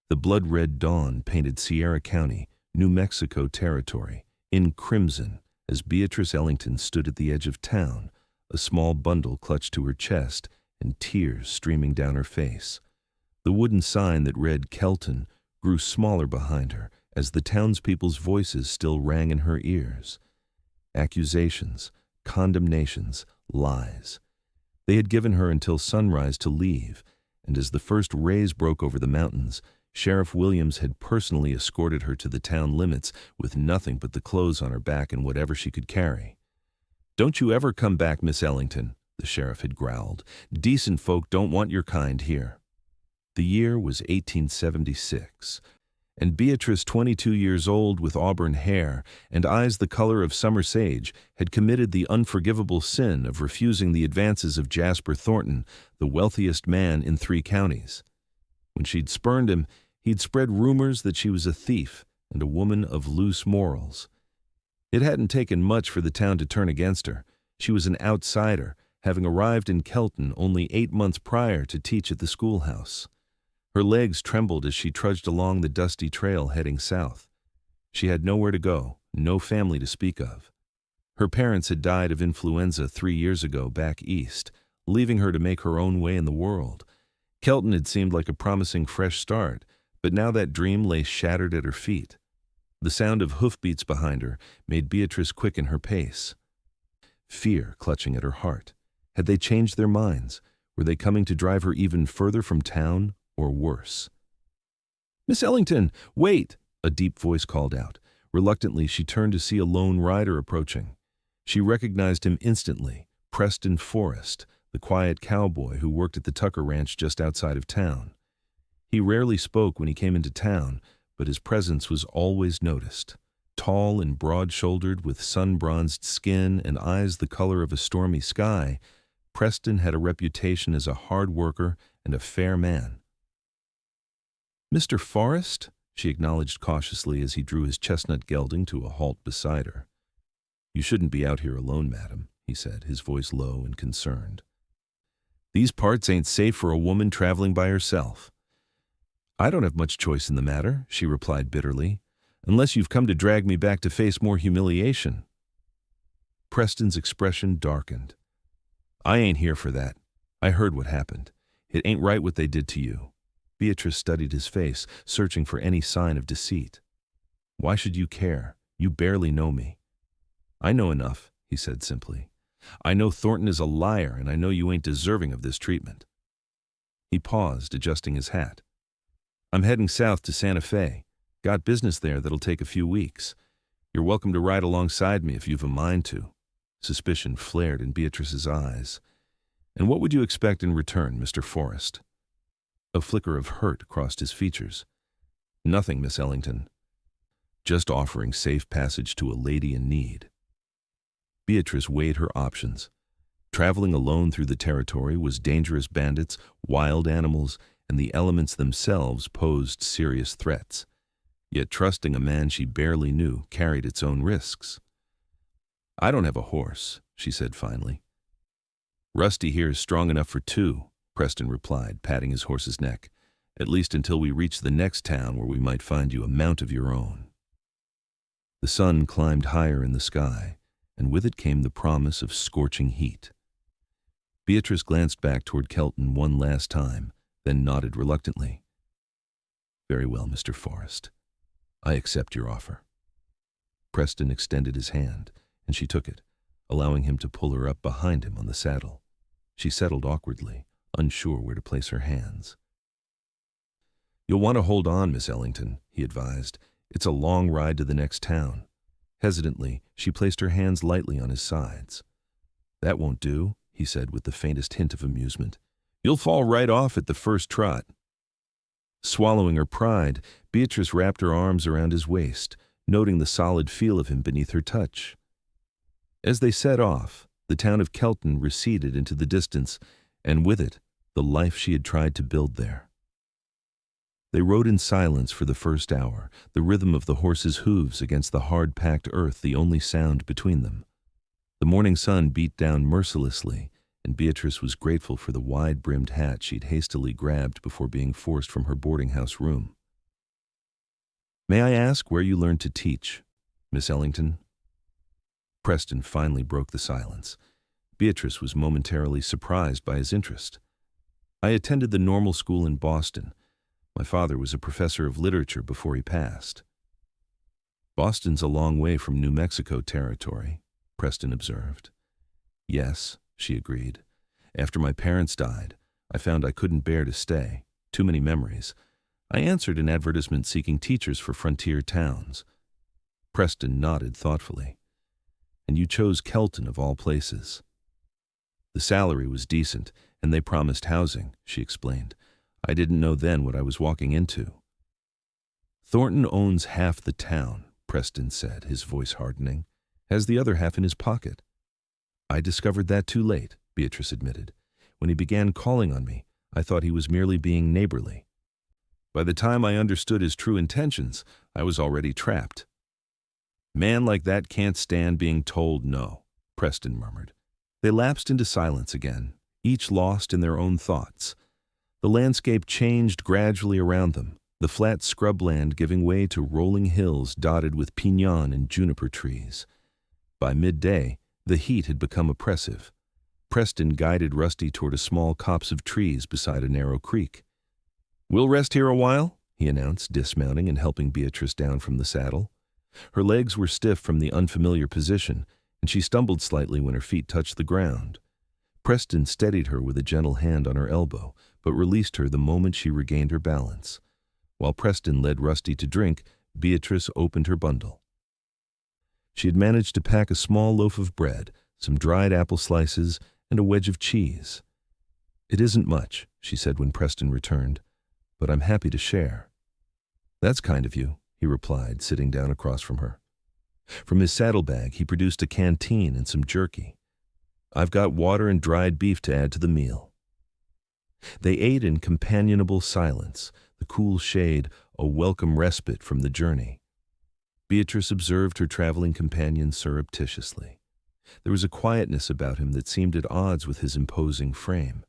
The blood-red dawn painted Sierra County, New Mexico territory, in crimson as Beatrice Ellington stood at the edge of town, a small bundle clutched to her chest and tears streaming down her face. The wooden sign that read Kelton grew smaller behind her as the townspeople's voices still rang in her ears. Accusations, condemnations, lies. They had given her until sunrise to leave, and as the first rays broke over the mountains, Sheriff Williams had personally escorted her to the town limits with nothing but the clothes on her back and whatever she could carry. "Don't you ever come back, Miss Ellington," the sheriff had growled. "Decent folk don't want your kind here." The year was 1876, and Beatrice, 22 years old with auburn hair and eyes the color of summer sage, had committed the unforgivable sin of refusing the advances of Jasper Thornton, the wealthiest man in 3 counties. When she'd spurned him, he'd spread rumors that she was a thief and a woman of loose morals. It hadn't taken much for the town to turn against her. She was an outsider, having arrived in Kelton only 8 months prior to teach at the schoolhouse. Her legs trembled as she trudged along the dusty trail heading south. She had nowhere to go, no family to speak of. Her parents had died of influenza 3 years ago back east, leaving her to make her own way in the world. Kelton had seemed like a promising fresh start, but now that dream lay shattered at her feet. The sound of hoofbeats behind her made Beatrice quicken her pace. Fear clutching at her heart. Had they changed their minds? Were they coming to drive her even further from town, or worse? "Miss Ellington, wait!" a deep voice called out. Reluctantly, she turned to see a lone rider approaching. She recognized him instantly, Preston Forrest, the quiet cowboy who worked at the Tucker Ranch just outside of town. He rarely spoke when he came into town, but his presence was always noticed. Tall and broad-shouldered, with sun-bronzed skin and eyes the color of a stormy sky, Preston had a reputation as a hard worker and a fair man. "Mr. Forrest?" she acknowledged cautiously as he drew his chestnut gelding to a halt beside her. "You shouldn't be out here alone, madam," he said, his voice low and concerned. "These parts ain't safe for a woman traveling by herself." "I don't have much choice in the matter," she replied bitterly, "unless you've come to drag me back to face more humiliation." Preston's expression darkened. "I ain't here for that. I heard what happened. It ain't right what they did to you." Beatrice studied his face, searching for any sign of deceit. "Why should you care? You barely know me." "I know enough," he said simply. "I know Thornton is a liar, and I know you ain't deserving of this treatment." He paused, adjusting his hat. "I'm heading south to Santa Fe. Got business there that'll take a few weeks. You're welcome to ride alongside me if you've a mind to." Suspicion flared in Beatrice's eyes. "And what would you expect in return, Mr. Forrest?" A flicker of hurt crossed his features. "Nothing, Miss Ellington. Just offering safe passage to a lady in need." Beatrice weighed her options. Traveling alone through the territory was dangerous. Bandits, wild animals, and the elements themselves posed serious threats. Yet trusting a man she barely knew carried its own risks. "I don't have a horse," she said finally. "Rusty here is strong enough for 2, Preston replied, patting his horse's neck, "at least until we reach the next town where we might find you a mount of your own." The sun climbed higher in the sky, and with it came the promise of scorching heat. Beatrice glanced back toward Kelton one last time, then nodded reluctantly. "Very well, Mr. Forrest. I accept your offer." Preston extended his hand, and she took it, allowing him to pull her up behind him on the saddle. She settled awkwardly, unsure where to place her hands. "You'll want to hold on, Miss Ellington," he advised. "It's a long ride to the next town." Hesitantly, she placed her hands lightly on his sides. "That won't do," he said with the faintest hint of amusement. "You'll fall right off at the first trot." Swallowing her pride, Beatrice wrapped her arms around his waist, noting the solid feel of him beneath her touch. As they set off, the town of Kelton receded into the distance, and with it, the life she had tried to build there. They rode in silence for the first hour, the rhythm of the horses' hooves against the hard-packed earth the only sound between them. The morning sun beat down mercilessly, and Beatrice was grateful for the wide-brimmed hat she'd hastily grabbed before being forced from her boarding-house room. May I ask where you learned to teach, Miss Ellington? Preston finally broke the silence. Beatrice was momentarily surprised by his interest. I attended the normal school in Boston. My father was a professor of literature before he passed. Boston's a long way from New Mexico territory, Preston observed. Yes, she agreed. After my parents died, I found I couldn't bear to stay. Too many memories. I answered an advertisement seeking teachers for frontier towns. Preston nodded thoughtfully. And you chose Kelton of all places. The salary was decent, and they promised housing, she explained. I didn't know then what I was walking into. Thornton owns half the town, Preston said, his voice hardening. Has the other half in his pocket. I discovered that too late, Beatrice admitted. When he began calling on me, I thought he was merely being neighborly. By the time I understood his true intentions, I was already trapped. Man like that can't stand being told no, Preston murmured. They lapsed into silence again, each lost in their own thoughts. The landscape changed gradually around them, the flat scrubland giving way to rolling hills dotted with piñon and juniper trees. By midday, the heat had become oppressive. Preston guided Rusty toward a small copse of trees beside a narrow creek. We'll rest here a while, he announced, dismounting and helping Beatrice down from the saddle. Her legs were stiff from the unfamiliar position, and she stumbled slightly when her feet touched the ground. Preston steadied her with a gentle hand on her elbow, but released her the moment she regained her balance. While Preston led Rusty to drink, Beatrice opened her bundle. She had managed to pack a small loaf of bread, some dried apple slices, and a wedge of cheese. It isn't much, she said when Preston returned, but I'm happy to share. That's kind of you, he replied, sitting down across from her. From his saddlebag, he produced a canteen and some jerky. I've got water and dried beef to add to the meal. They ate in companionable silence, the cool shade a welcome respite from the journey. Beatrice observed her traveling companion surreptitiously. There was a quietness about him that seemed at odds with his imposing frame.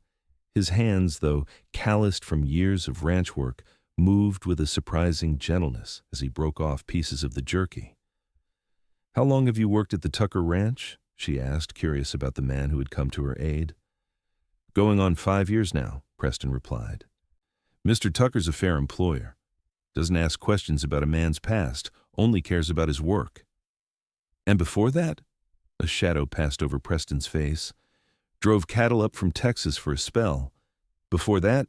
His hands, though calloused from years of ranch work, moved with a surprising gentleness as he broke off pieces of the jerky. How long have you worked at the Tucker Ranch? She asked, curious about the man who had come to her aid. Going on 5 years now, Preston replied. Mr. Tucker's a fair employer. Doesn't ask questions about a man's past, only cares about his work. And before that? A shadow passed over Preston's face. Drove cattle up from Texas for a spell. Before that,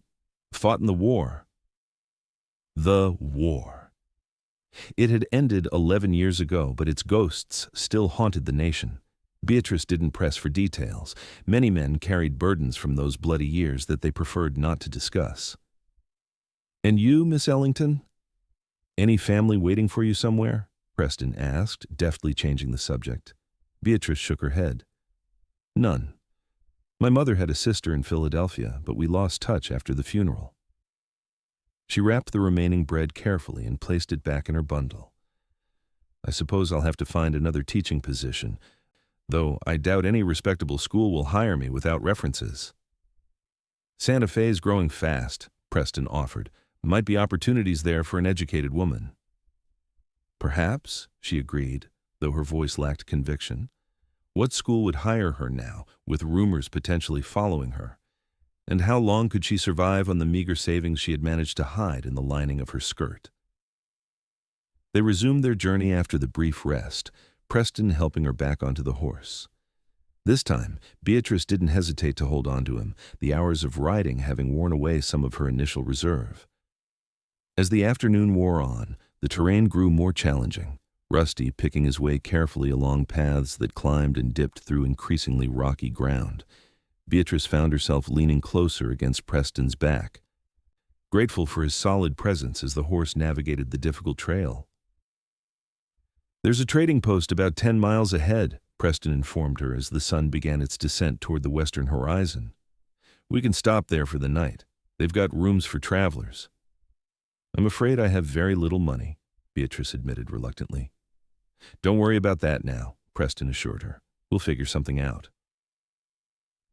fought in the war. The war. It had ended 11 years ago, but its ghosts still haunted the nation. Beatrice didn't press for details. Many men carried burdens from those bloody years that they preferred not to discuss. And you, Miss Ellington? Any family waiting for you somewhere? Preston asked, deftly changing the subject. Beatrice shook her head. None. My mother had a sister in Philadelphia, but we lost touch after the funeral. She wrapped the remaining bread carefully and placed it back in her bundle. I suppose I'll have to find another teaching position, though I doubt any respectable school will hire me without references. Santa Fe's growing fast, Preston offered. Might be opportunities there for an educated woman. Perhaps, she agreed, though her voice lacked conviction. What school would hire her now, with rumors potentially following her? And how long could she survive on the meager savings she had managed to hide in the lining of her skirt? They resumed their journey after the brief rest, Preston helping her back onto the horse. This time, Beatrice didn't hesitate to hold on to him, the hours of riding having worn away some of her initial reserve. As the afternoon wore on, the terrain grew more challenging, Rusty picking his way carefully along paths that climbed and dipped through increasingly rocky ground. Beatrice found herself leaning closer against Preston's back, grateful for his solid presence as the horse navigated the difficult trail. There's a trading post about 10 miles ahead, Preston informed her as the sun began its descent toward the western horizon. We can stop there for the night. They've got rooms for travelers. I'm afraid I have very little money, Beatrice admitted reluctantly. Don't worry about that now, Preston assured her. We'll figure something out.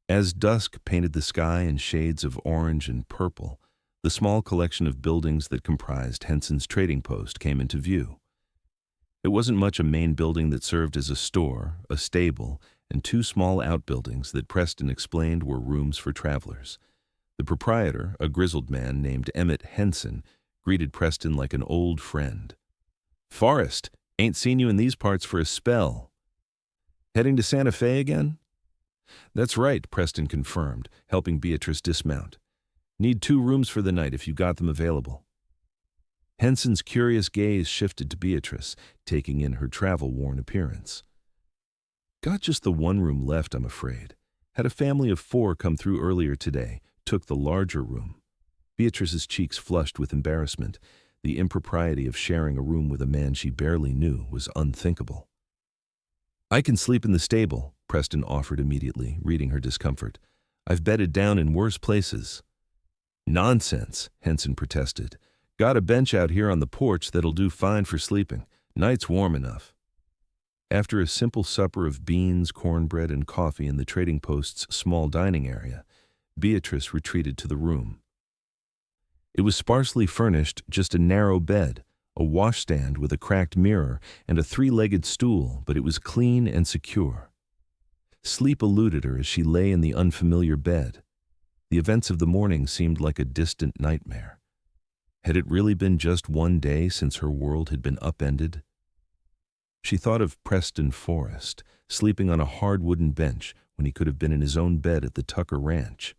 As dusk painted the sky in shades of orange and purple, The small collection of buildings that comprised Henson's trading post came into view. It wasn't much a main building that served as a store, a stable, and two small outbuildings that Preston explained were rooms for travelers. The proprietor, a grizzled man named Emmett Henson, greeted Preston like an old friend. "Forrest, ain't seen you in these parts for a spell. Heading to Santa Fe again?" "That's right," Preston confirmed, helping Beatrice dismount. "Need 2 rooms for the night if you got them available." Henson's curious gaze shifted to Beatrice, taking in her travel-worn appearance. "Got just the 1 room left, I'm afraid. Had a family of 4 come through earlier today, took the larger room." Beatrice's cheeks flushed with embarrassment. The impropriety of sharing a room with a man she barely knew was unthinkable. "I can sleep in the stable," Preston offered immediately, reading her discomfort. "I've bedded down in worse places." "Nonsense," Henson protested. "Got a bench out here on the porch that'll do fine for sleeping. Night's warm enough." After a simple supper of beans, cornbread, and coffee in the trading post's small dining area, Beatrice retreated to the room. It was sparsely furnished, just a narrow bed, a washstand with a cracked mirror, and a 3-legged stool, but it was clean and secure. Sleep eluded her as she lay in the unfamiliar bed. The events of the morning seemed like a distant nightmare. Had it really been just 1 day since her world had been upended? She thought of Preston Forrest, sleeping on a hard wooden bench when he could have been in his own bed at the Tucker Ranch.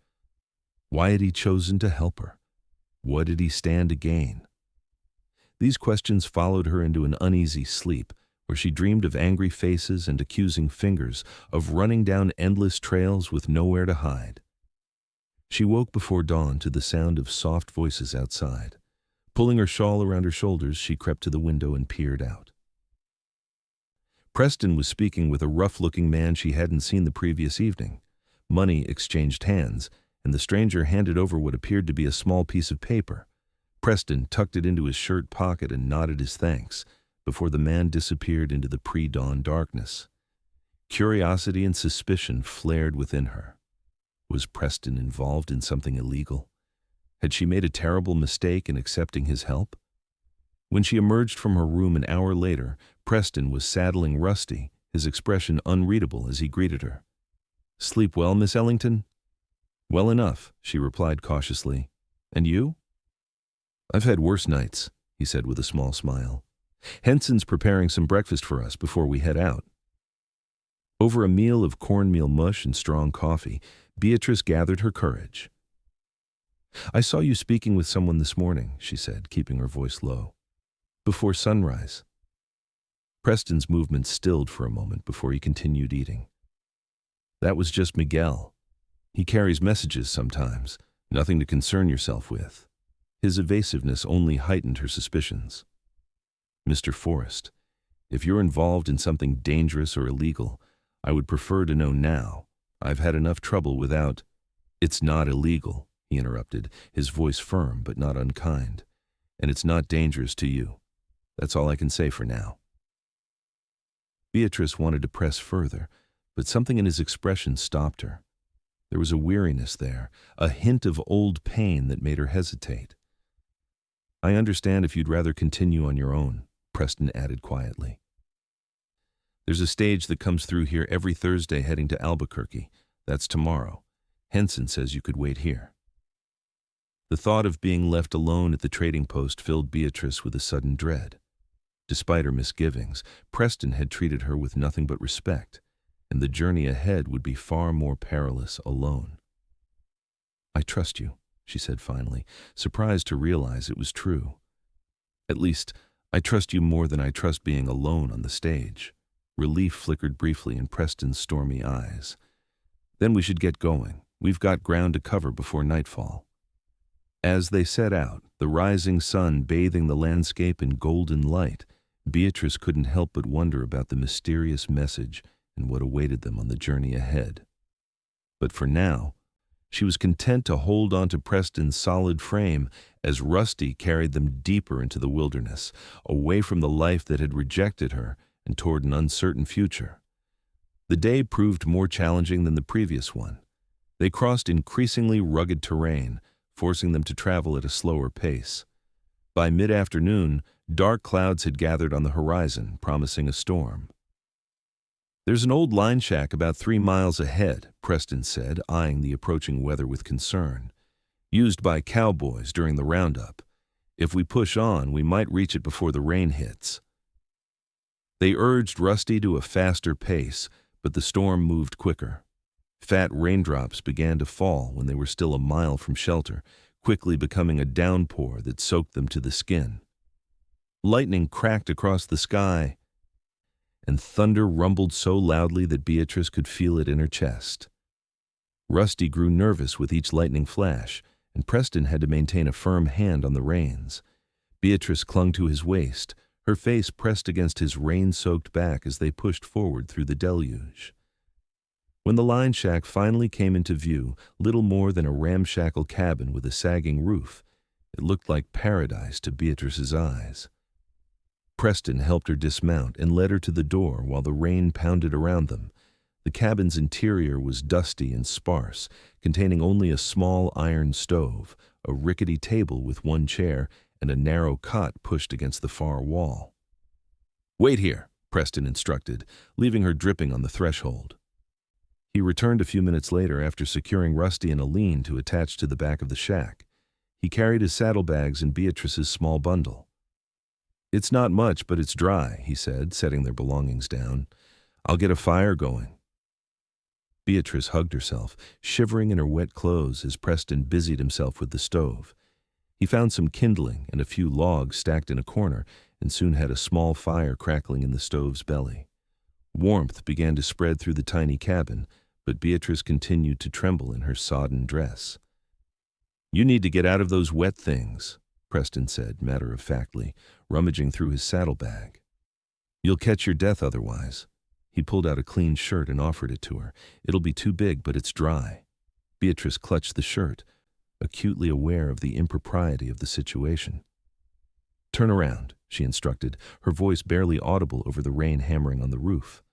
Why had he chosen to help her? What did he stand to gain? These questions followed her into an uneasy sleep, where she dreamed of angry faces and accusing fingers, of running down endless trails with nowhere to hide. She woke before dawn to the sound of soft voices outside. Pulling her shawl around her shoulders, she crept to the window and peered out. Preston was speaking with a rough-looking man she hadn't seen the previous evening. Money exchanged hands, and the stranger handed over what appeared to be a small piece of paper. Preston tucked it into his shirt pocket and nodded his thanks, before the man disappeared into the pre-dawn darkness. Curiosity and suspicion flared within her. Was Preston involved in something illegal? Had she made a terrible mistake in accepting his help? When she emerged from her room an hour later, Preston was saddling Rusty, his expression unreadable as he greeted her. "Sleep well, Miss Ellington?" "Well enough," she replied cautiously. "And you?" "I've had worse nights," he said with a small smile. "Henson's preparing some breakfast for us before we head out." Over a meal of cornmeal mush and strong coffee, Beatrice gathered her courage. "I saw you speaking with someone this morning," she said, keeping her voice low. "Before sunrise." Preston's movements stilled for a moment before he continued eating. "That was just Miguel. He carries messages sometimes, nothing to concern yourself with." His evasiveness only heightened her suspicions. "Mr. Forrest, if you're involved in something dangerous or illegal, I would prefer to know now. I've had enough trouble without—" "It's not illegal," he interrupted, his voice firm but not unkind. "And it's not dangerous to you. That's all I can say for now." Beatrice wanted to press further, but something in his expression stopped her. There was a weariness there, a hint of old pain that made her hesitate. "I understand if you'd rather continue on your own," Preston added quietly. "There's a stage that comes through here every Thursday heading to Albuquerque. That's tomorrow. Henson says you could wait here." The thought of being left alone at the trading post filled Beatrice with a sudden dread. Despite her misgivings, Preston had treated her with nothing but respect, and the journey ahead would be far more perilous alone. "I trust you," she said finally, surprised to realize it was true. "At least, I trust you more than I trust being alone on the stage." Relief flickered briefly in Preston's stormy eyes. "Then we should get going. We've got ground to cover before nightfall." As they set out, the rising sun bathing the landscape in golden light, Beatrice couldn't help but wonder about the mysterious message and what awaited them on the journey ahead. But for now, she was content to hold on to Preston's solid frame as Rusty carried them deeper into the wilderness, away from the life that had rejected her and toward an uncertain future. The day proved more challenging than the previous one. They crossed increasingly rugged terrain, forcing them to travel at a slower pace. By mid-afternoon, dark clouds had gathered on the horizon, promising a storm. "There's an old line shack about 3 miles ahead," Preston said, eyeing the approaching weather with concern. "Used by cowboys during the roundup. If we push on, we might reach it before the rain hits." They urged Rusty to a faster pace, but the storm moved quicker. Fat raindrops began to fall when they were still a mile from shelter, quickly becoming a downpour that soaked them to the skin. Lightning cracked across the sky, and thunder rumbled so loudly that Beatrice could feel it in her chest. Rusty grew nervous with each lightning flash, and Preston had to maintain a firm hand on the reins. Beatrice clung to his waist, her face pressed against his rain-soaked back as they pushed forward through the deluge. When the line shack finally came into view, little more than a ramshackle cabin with a sagging roof, it looked like paradise to Beatrice's eyes. Preston helped her dismount and led her to the door while the rain pounded around them. The cabin's interior was dusty and sparse, containing only a small iron stove, a rickety table with one chair, and a narrow cot pushed against the far wall. "Wait here," Preston instructed, leaving her dripping on the threshold. He returned a few minutes later after securing Rusty in a lean to attach to the back of the shack. He carried his saddlebags and Beatrice's small bundle. "It's not much, but it's dry," he said, setting their belongings down. "I'll get a fire going." Beatrice hugged herself, shivering in her wet clothes as Preston busied himself with the stove. He found some kindling and a few logs stacked in a corner, and soon had a small fire crackling in the stove's belly. Warmth began to spread through the tiny cabin, but Beatrice continued to tremble in her sodden dress. "You need to get out of those wet things," Preston said matter-of-factly, rummaging through his saddlebag. "You'll catch your death otherwise." He pulled out a clean shirt and offered it to her. "It'll be too big, but it's dry." Beatrice clutched the shirt, acutely aware of the impropriety of the situation. "Turn around," she instructed, her voice barely audible over the rain hammering on the roof.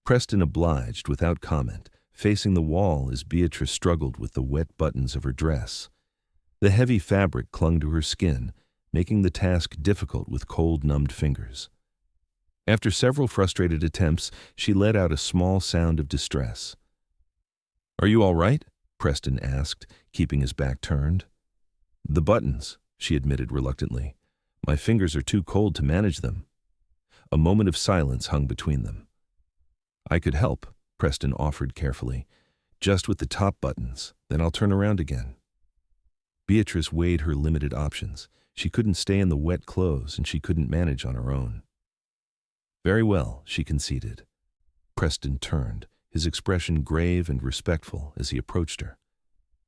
Preston obliged without comment, facing the wall as Beatrice struggled with the wet buttons of her dress. The heavy fabric clung to her skin, making the task difficult with cold-numbed fingers. After several frustrated attempts, she let out a small sound of distress. "Are you all right?" Preston asked, keeping his back turned. "The buttons," she admitted reluctantly. "My fingers are too cold to manage them." A moment of silence hung between them. "I could help," Preston offered carefully. "Just with the top buttons, then I'll turn around again." Beatrice weighed her limited options. She couldn't stay in the wet clothes, and she couldn't manage on her own. "Very well," she conceded. Preston turned, his expression grave and respectful as he approached her.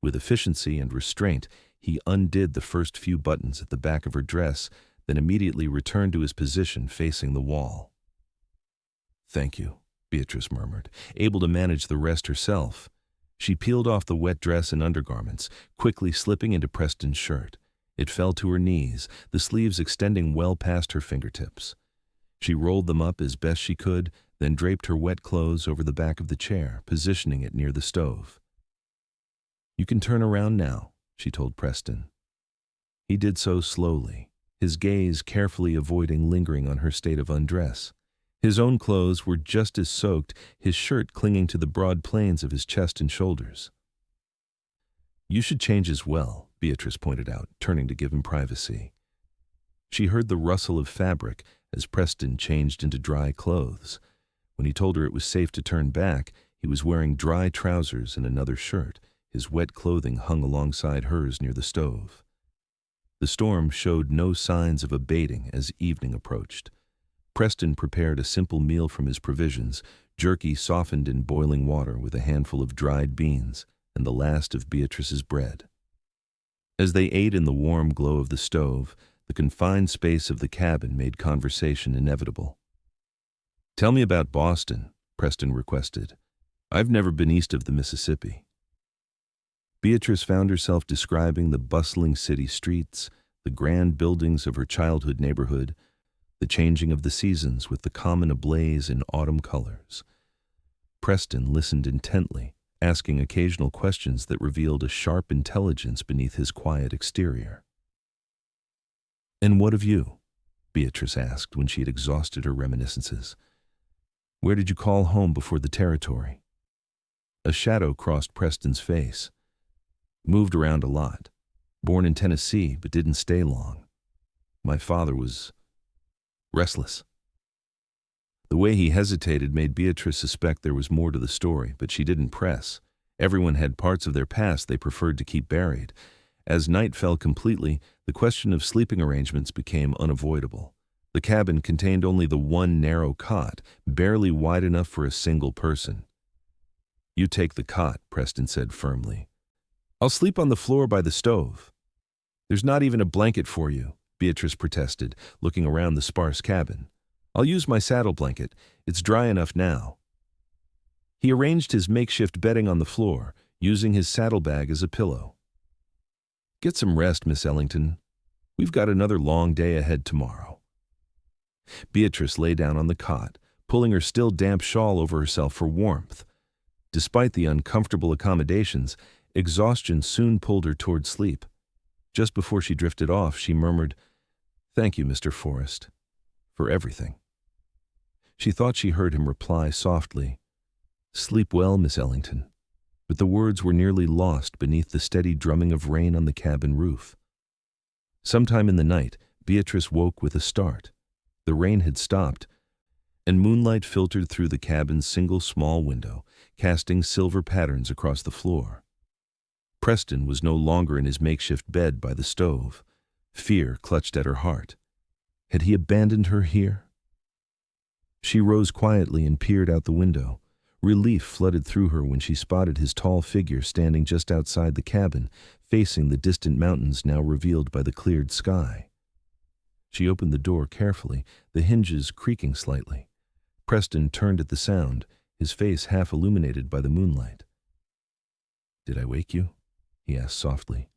With efficiency and restraint, he undid the first few buttons at the back of her dress, then immediately returned to his position facing the wall. "Thank you," Beatrice murmured, able to manage the rest herself. She peeled off the wet dress and undergarments, quickly slipping into Preston's shirt. It fell to her knees, the sleeves extending well past her fingertips. She rolled them up as best she could, then draped her wet clothes over the back of the chair, positioning it near the stove. "You can turn around now," she told Preston. He did so slowly, his gaze carefully avoiding lingering on her state of undress. His own clothes were just as soaked, his shirt clinging to the broad planes of his chest and shoulders. "You should change as well," Beatrice pointed out, turning to give him privacy. She heard the rustle of fabric as Preston changed into dry clothes. When he told her it was safe to turn back, he was wearing dry trousers and another shirt. His wet clothing hung alongside hers near the stove. The storm showed no signs of abating as evening approached. Preston prepared a simple meal from his provisions, jerky softened in boiling water with a handful of dried beans and the last of Beatrice's bread. As they ate in the warm glow of the stove, the confined space of the cabin made conversation inevitable. "Tell me about Boston," Preston requested. "I've never been east of the Mississippi." Beatrice found herself describing the bustling city streets, the grand buildings of her childhood neighborhood, the changing of the seasons with the common ablaze in autumn colors. Preston listened intently, asking occasional questions that revealed a sharp intelligence beneath his quiet exterior. "And what of you?" Beatrice asked when she had exhausted her reminiscences. "Where did you call home before the territory?" A shadow crossed Preston's face. "Moved around a lot. Born in Tennessee, but didn't stay long. My father was restless." The way he hesitated made Beatrice suspect there was more to the story, but she didn't press. Everyone had parts of their past they preferred to keep buried. As night fell completely, the question of sleeping arrangements became unavoidable. The cabin contained only the one narrow cot, barely wide enough for a single person. "You take the cot," Preston said firmly. "I'll sleep on the floor by the stove." "There's not even a blanket for you," Beatrice protested, looking around the sparse cabin. "I'll use my saddle blanket. It's dry enough now." He arranged his makeshift bedding on the floor, using his saddlebag as a pillow. "Get some rest, Miss Ellington. We've got another long day ahead tomorrow." Beatrice lay down on the cot, pulling her still damp shawl over herself for warmth. Despite the uncomfortable accommodations, exhaustion soon pulled her toward sleep. Just before she drifted off, she murmured, "Thank you, Mr. Forrest, for everything." She thought she heard him reply softly, "Sleep well, Miss Ellington," but the words were nearly lost beneath the steady drumming of rain on the cabin roof. Sometime in the night, Beatrice woke with a start. The rain had stopped, and moonlight filtered through the cabin's single small window, casting silver patterns across the floor. Preston was no longer in his makeshift bed by the stove. Fear clutched at her heart. Had he abandoned her here? She rose quietly and peered out the window. Relief flooded through her when she spotted his tall figure standing just outside the cabin, facing the distant mountains now revealed by the cleared sky. She opened the door carefully, the hinges creaking slightly. Preston turned at the sound, his face half illuminated by the moonlight. "Did I wake you?" he asked softly.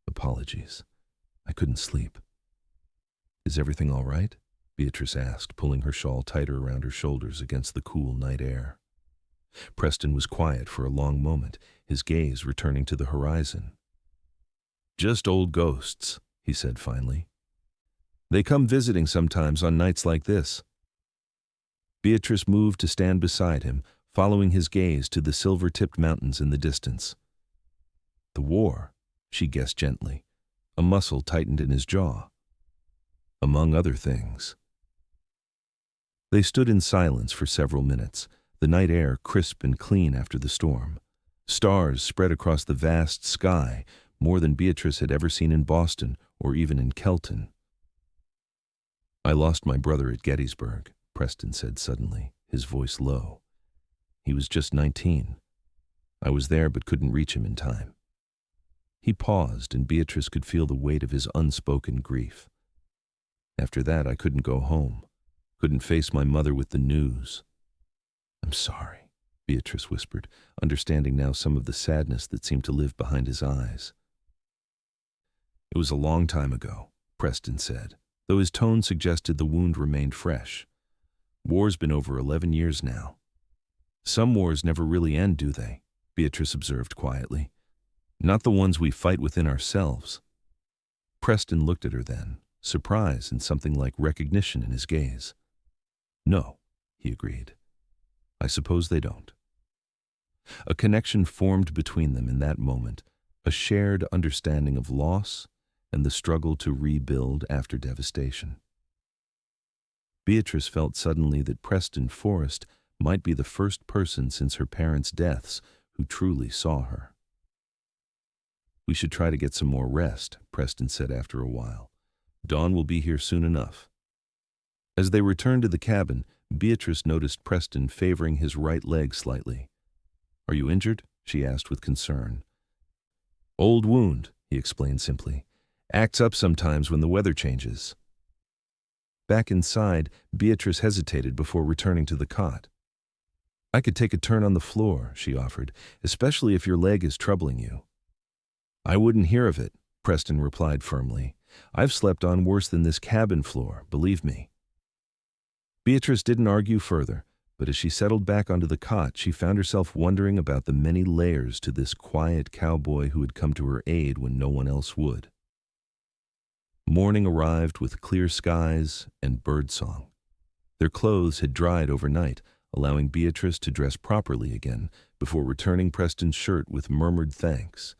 "Apologies. I couldn't sleep." "Is everything all right?" Beatrice asked, pulling her shawl tighter around her shoulders against the cool night air. Preston was quiet for a long moment, his gaze returning to the horizon. "Just old ghosts," he said finally. "They come visiting sometimes on nights like this." Beatrice moved to stand beside him, following his gaze to the silver-tipped mountains in the distance. "The war," she guessed gently. A muscle tightened in his jaw. "Among other things." They stood in silence for several minutes, the night air crisp and clean after the storm. Stars spread across the vast sky, more than Beatrice had ever seen in Boston or even in Kelton. "I lost my brother at Gettysburg," Preston said suddenly, his voice low. "He was just 19. I was there but couldn't reach him in time." He paused, and Beatrice could feel the weight of his unspoken grief. "After that, I couldn't go home, couldn't face my mother with the news." "I'm sorry," Beatrice whispered, understanding now some of the sadness that seemed to live behind his eyes. "It was a long time ago," Preston said, though his tone suggested the wound remained fresh. "War's been over 11 years now." "Some wars never really end, do they?" Beatrice observed quietly. "Not the ones we fight within ourselves." Preston looked at her then, surprise and something like recognition in his gaze. "No," he agreed. "I suppose they don't." A connection formed between them in that moment, a shared understanding of loss and the struggle to rebuild after devastation. Beatrice felt suddenly that Preston Forrest might be the first person since her parents' deaths who truly saw her. "We should try to get some more rest," Preston said after a while. "Dawn will be here soon enough." As they returned to the cabin, Beatrice noticed Preston favoring his right leg slightly. "Are you injured?" she asked with concern. "Old wound," he explained simply. "Acts up sometimes when the weather changes." Back inside, Beatrice hesitated before returning to the cot. "I could take a turn on the floor," she offered, "especially if your leg is troubling you." "I wouldn't hear of it," Preston replied firmly. "I've slept on worse than this cabin floor, believe me." Beatrice didn't argue further, But as she settled back onto the cot, she found herself wondering about the many layers to this quiet cowboy who had come to her aid when no one else would. Morning arrived with clear skies and birdsong. Their clothes had dried overnight, allowing Beatrice to dress properly again before returning Preston's shirt with murmured thanks.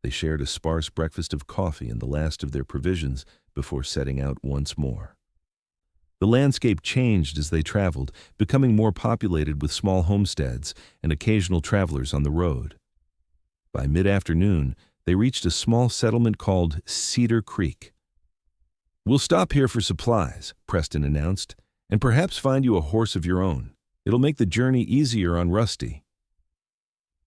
They shared a sparse breakfast of coffee and the last of their provisions before setting out once more. The landscape changed as they traveled, becoming more populated with small homesteads and occasional travelers on the road. By mid-afternoon, they reached a small settlement called Cedar Creek. "We'll stop here for supplies," Preston announced, "and perhaps find you a horse of your own. It'll make the journey easier on Rusty."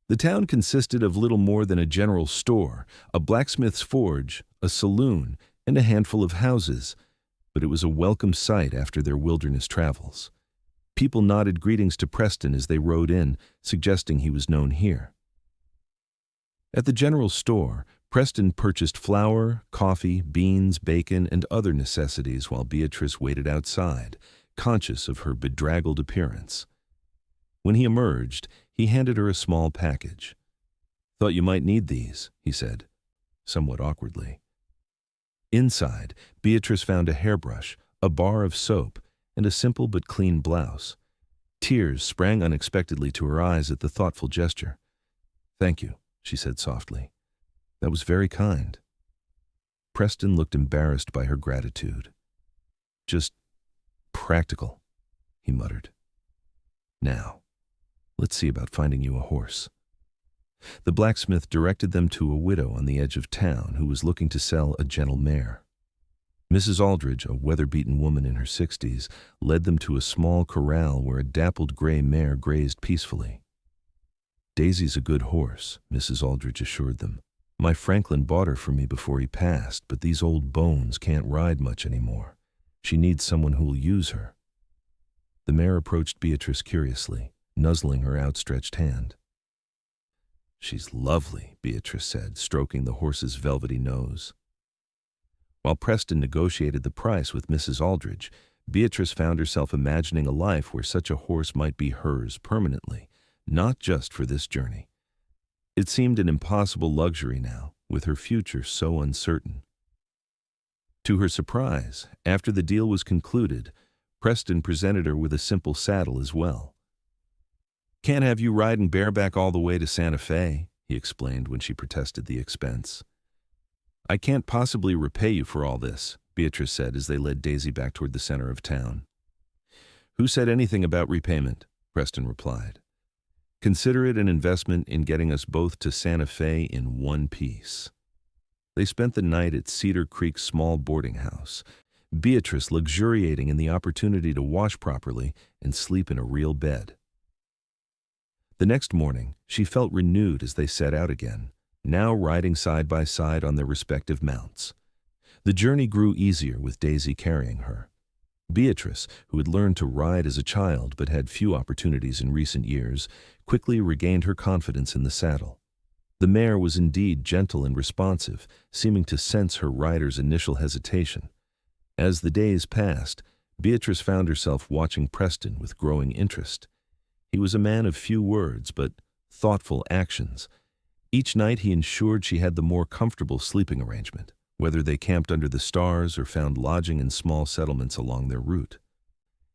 The town consisted of little more than a general store, a blacksmith's forge, a saloon, and a handful of houses, but it was a welcome sight after their wilderness travels. People nodded greetings to Preston as they rode in, suggesting he was known here. At the general store, Preston purchased flour, coffee, beans, bacon, and other necessities while Beatrice waited outside, conscious of her bedraggled appearance. When he emerged, he handed her a small package. "Thought you might need these," he said, somewhat awkwardly. Inside, Beatrice found a hairbrush, a bar of soap, and a simple but clean blouse. Tears sprang unexpectedly to her eyes at the thoughtful gesture. "Thank you," she said softly. "That was very kind." Preston looked embarrassed by her gratitude. "Just practical," he muttered. "Now, let's see about finding you a horse." The blacksmith directed them to a widow on the edge of town who was looking to sell a gentle mare. Mrs. Aldridge, a weather-beaten woman in her 60s, led them to a small corral where a dappled gray mare grazed peacefully. "Daisy's a good horse," Mrs. Aldridge assured them. "My Franklin bought her for me before he passed, but these old bones can't ride much anymore. She needs someone who'll use her." The mare approached Beatrice curiously, nuzzling her outstretched hand. "She's lovely," Beatrice said, stroking the horse's velvety nose. While Preston negotiated the price with Mrs. Aldridge, Beatrice found herself imagining a life where such a horse might be hers permanently, not just for this journey. It seemed an impossible luxury now, with her future so uncertain. To her surprise, after the deal was concluded, Preston presented her with a simple saddle as well. "Can't have you riding bareback all the way to Santa Fe," he explained when she protested the expense. "I can't possibly repay you for all this," Beatrice said as they led Daisy back toward the center of town. "Who said anything about repayment?" Preston replied. "Consider it an investment in getting us both to Santa Fe in one piece." They spent the night at Cedar Creek's small boarding house, Beatrice luxuriating in the opportunity to wash properly and sleep in a real bed. The next morning, she felt renewed as they set out again, now riding side by side on their respective mounts. The journey grew easier with Daisy carrying her. Beatrice, who had learned to ride as a child but had few opportunities in recent years, quickly regained her confidence in the saddle. The mare was indeed gentle and responsive, seeming to sense her rider's initial hesitation. As the days passed, Beatrice found herself watching Preston with growing interest. He was a man of few words, but thoughtful actions. Each night he ensured she had the more comfortable sleeping arrangement, whether they camped under the stars or found lodging in small settlements along their route.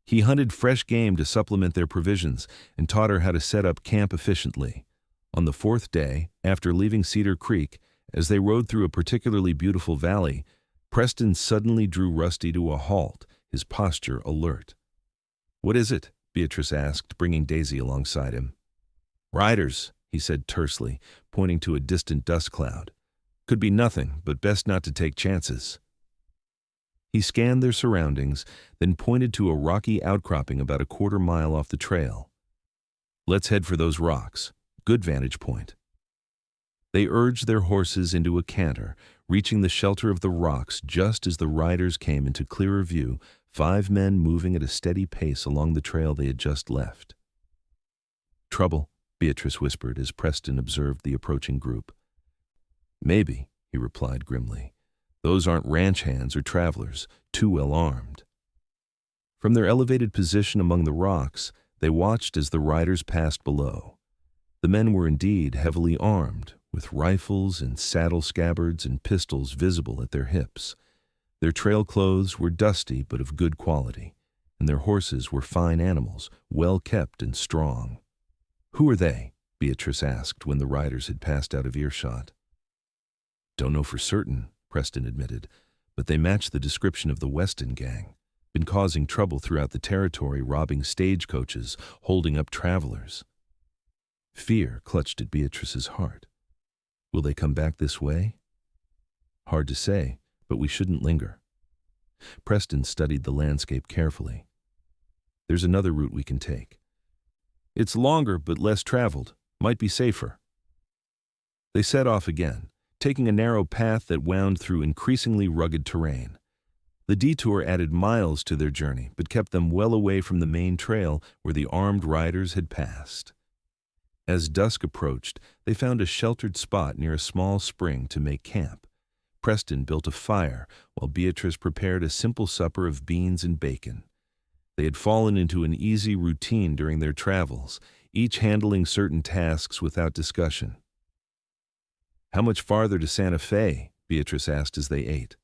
He hunted fresh game to supplement their provisions and taught her how to set up camp efficiently. On the fourth day, after leaving Cedar Creek, as they rode through a particularly beautiful valley, Preston suddenly drew Rusty to a halt, his posture alert. "What is it?" Beatrice asked, bringing Daisy alongside him. "Riders," he said tersely, pointing to a distant dust cloud. "Could be nothing, but best not to take chances." He scanned their surroundings, then pointed to a rocky outcropping about a quarter-mile off the trail. "Let's head for those rocks. Good vantage point." They urged their horses into a canter, reaching the shelter of the rocks just as the riders came into clearer view, 5 men moving at a steady pace along the trail they had just left. "Trouble," Beatrice whispered as Preston observed the approaching group. "Maybe," he replied grimly. "Those aren't ranch hands or travelers, too well armed." From their elevated position among the rocks, They watched as the riders passed below. The men were indeed heavily armed, with rifles and saddle scabbards and pistols visible at their hips. Their trail clothes were dusty but of good quality, and their horses were fine animals, well kept and strong. "Who are they?" Beatrice asked when the riders had passed out of earshot. "Don't know for certain," Preston admitted, "but they match the description of the Weston gang. Been causing trouble throughout the territory, robbing stagecoaches, holding up travelers." Fear clutched at Beatrice's heart. Will they come back this way? Hard to say, but we shouldn't linger. Preston studied the landscape carefully. There's another route we can take. It's longer but less traveled, might be safer. They set off again, taking a narrow path that wound through increasingly rugged terrain. The detour added miles to their journey, but kept them well away from the main trail where the armed riders had passed. As dusk approached, they found a sheltered spot near a small spring to make camp. Preston built a fire, while Beatrice prepared a simple supper of beans and bacon. They had fallen into an easy routine during their travels, each handling certain tasks without discussion. "How much farther to Santa Fe?" Beatrice asked as they ate.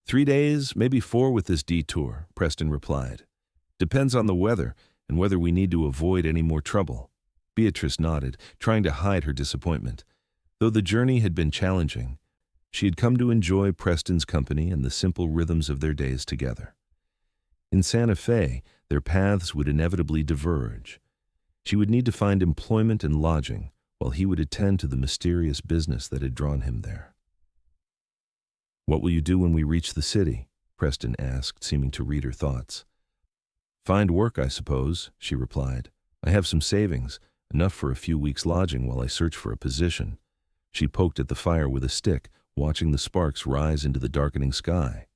3 days, maybe 4 with this detour," Preston replied. "Depends on the weather and whether we need to avoid any more trouble." Beatrice nodded, trying to hide her disappointment. Though the journey had been challenging, she had come to enjoy Preston's company and the simple rhythms of their days together. In Santa Fe, their paths would inevitably diverge. She would need to find employment and lodging, while he would attend to the mysterious business that had drawn him there. "What will you do when we reach the city?" Preston asked, seeming to read her thoughts. "Find work, I suppose," she replied. "I have some savings, enough for a few weeks' lodging while I search for a position." She poked at the fire with a stick, watching the sparks rise into the darkening sky.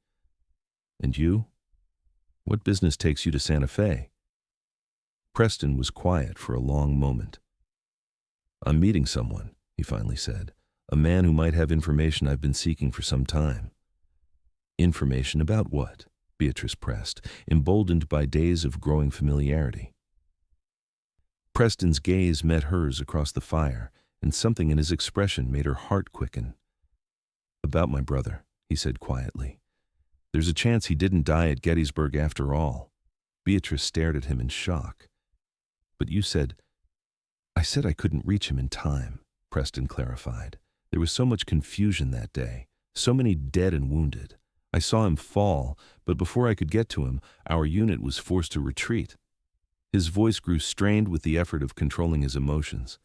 "And you? What business takes you to Santa Fe?" Preston was quiet for a long moment. "I'm meeting someone," he finally said. "A man who might have information I've been seeking for some time." "Information about what?" Beatrice pressed, emboldened by days of growing familiarity. Preston's gaze met hers across the fire, and something in his expression made her heart quicken. "About my brother," he said quietly. "There's a chance he didn't die at Gettysburg after all." Beatrice stared at him in shock. "But you said—" "I said I couldn't reach him in time," Preston clarified. "There was so much confusion that day, so many dead and wounded. I saw him fall, but before I could get to him, our unit was forced to retreat." His voice grew strained with the effort of controlling his emotions.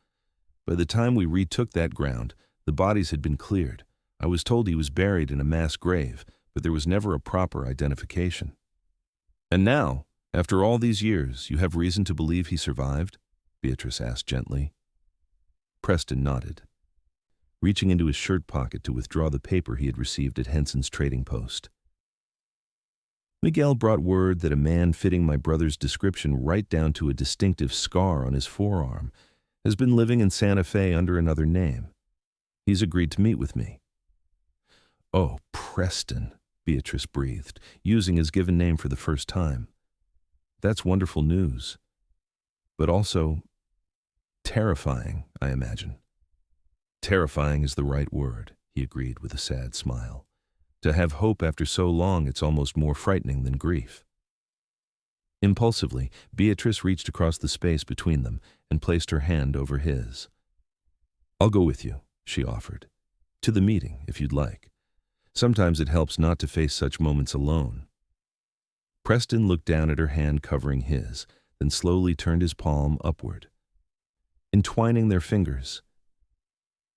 "By the time we retook that ground, the bodies had been cleared. I was told he was buried in a mass grave, but there was never a proper identification." "And now, after all these years, you have reason to believe he survived?" Beatrice asked gently. Preston nodded, reaching into his shirt pocket to withdraw the paper he had received at Henson's trading post. "Miguel brought word that a man fitting my brother's description right down to a distinctive scar on his forearm has been living in Santa Fe under another name. He's agreed to meet with me." "Oh, Preston," Beatrice breathed, using his given name for the first time. "That's wonderful news. But also terrifying, I imagine." "Terrifying is the right word," he agreed with a sad smile. "To have hope after so long, it's almost more frightening than grief." Impulsively, Beatrice reached across the space between them and placed her hand over his. "I'll go with you," she offered. "To the meeting, if you'd like. Sometimes it helps not to face such moments alone." Preston looked down at her hand covering his, then slowly turned his palm upward, entwining their fingers.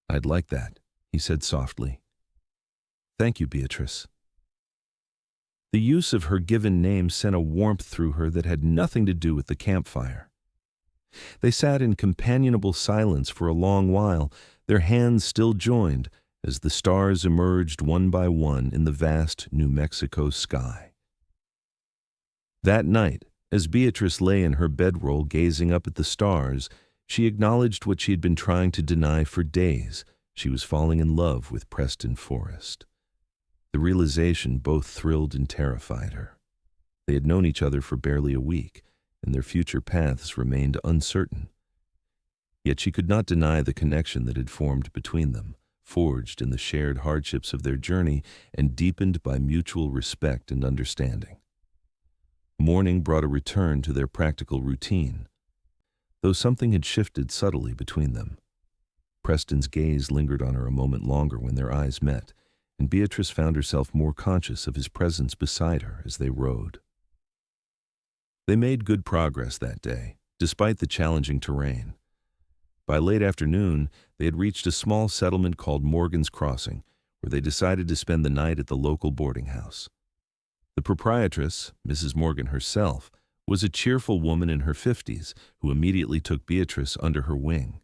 "I'd like that," he said softly. "Thank you, Beatrice." The use of her given name sent a warmth through her that had nothing to do with the campfire. They sat in companionable silence for a long while, their hands still joined, as the stars emerged one by one in the vast New Mexico sky. That night, as Beatrice lay in her bedroll gazing up at the stars, she acknowledged what she had been trying to deny for days. She was falling in love with Preston Forrest. The realization both thrilled and terrified her. They had known each other for barely a week, and their future paths remained uncertain. Yet she could not deny the connection that had formed between them, forged in the shared hardships of their journey and deepened by mutual respect and understanding. Morning brought a return to their practical routine, though something had shifted subtly between them. Preston's gaze lingered on her a moment longer when their eyes met, and Beatrice found herself more conscious of his presence beside her as they rode. They made good progress that day, despite the challenging terrain. By late afternoon, they had reached a small settlement called Morgan's Crossing, where they decided to spend the night at the local boarding house. The proprietress, Mrs. Morgan herself, was a cheerful woman in her 50s who immediately took Beatrice under her wing.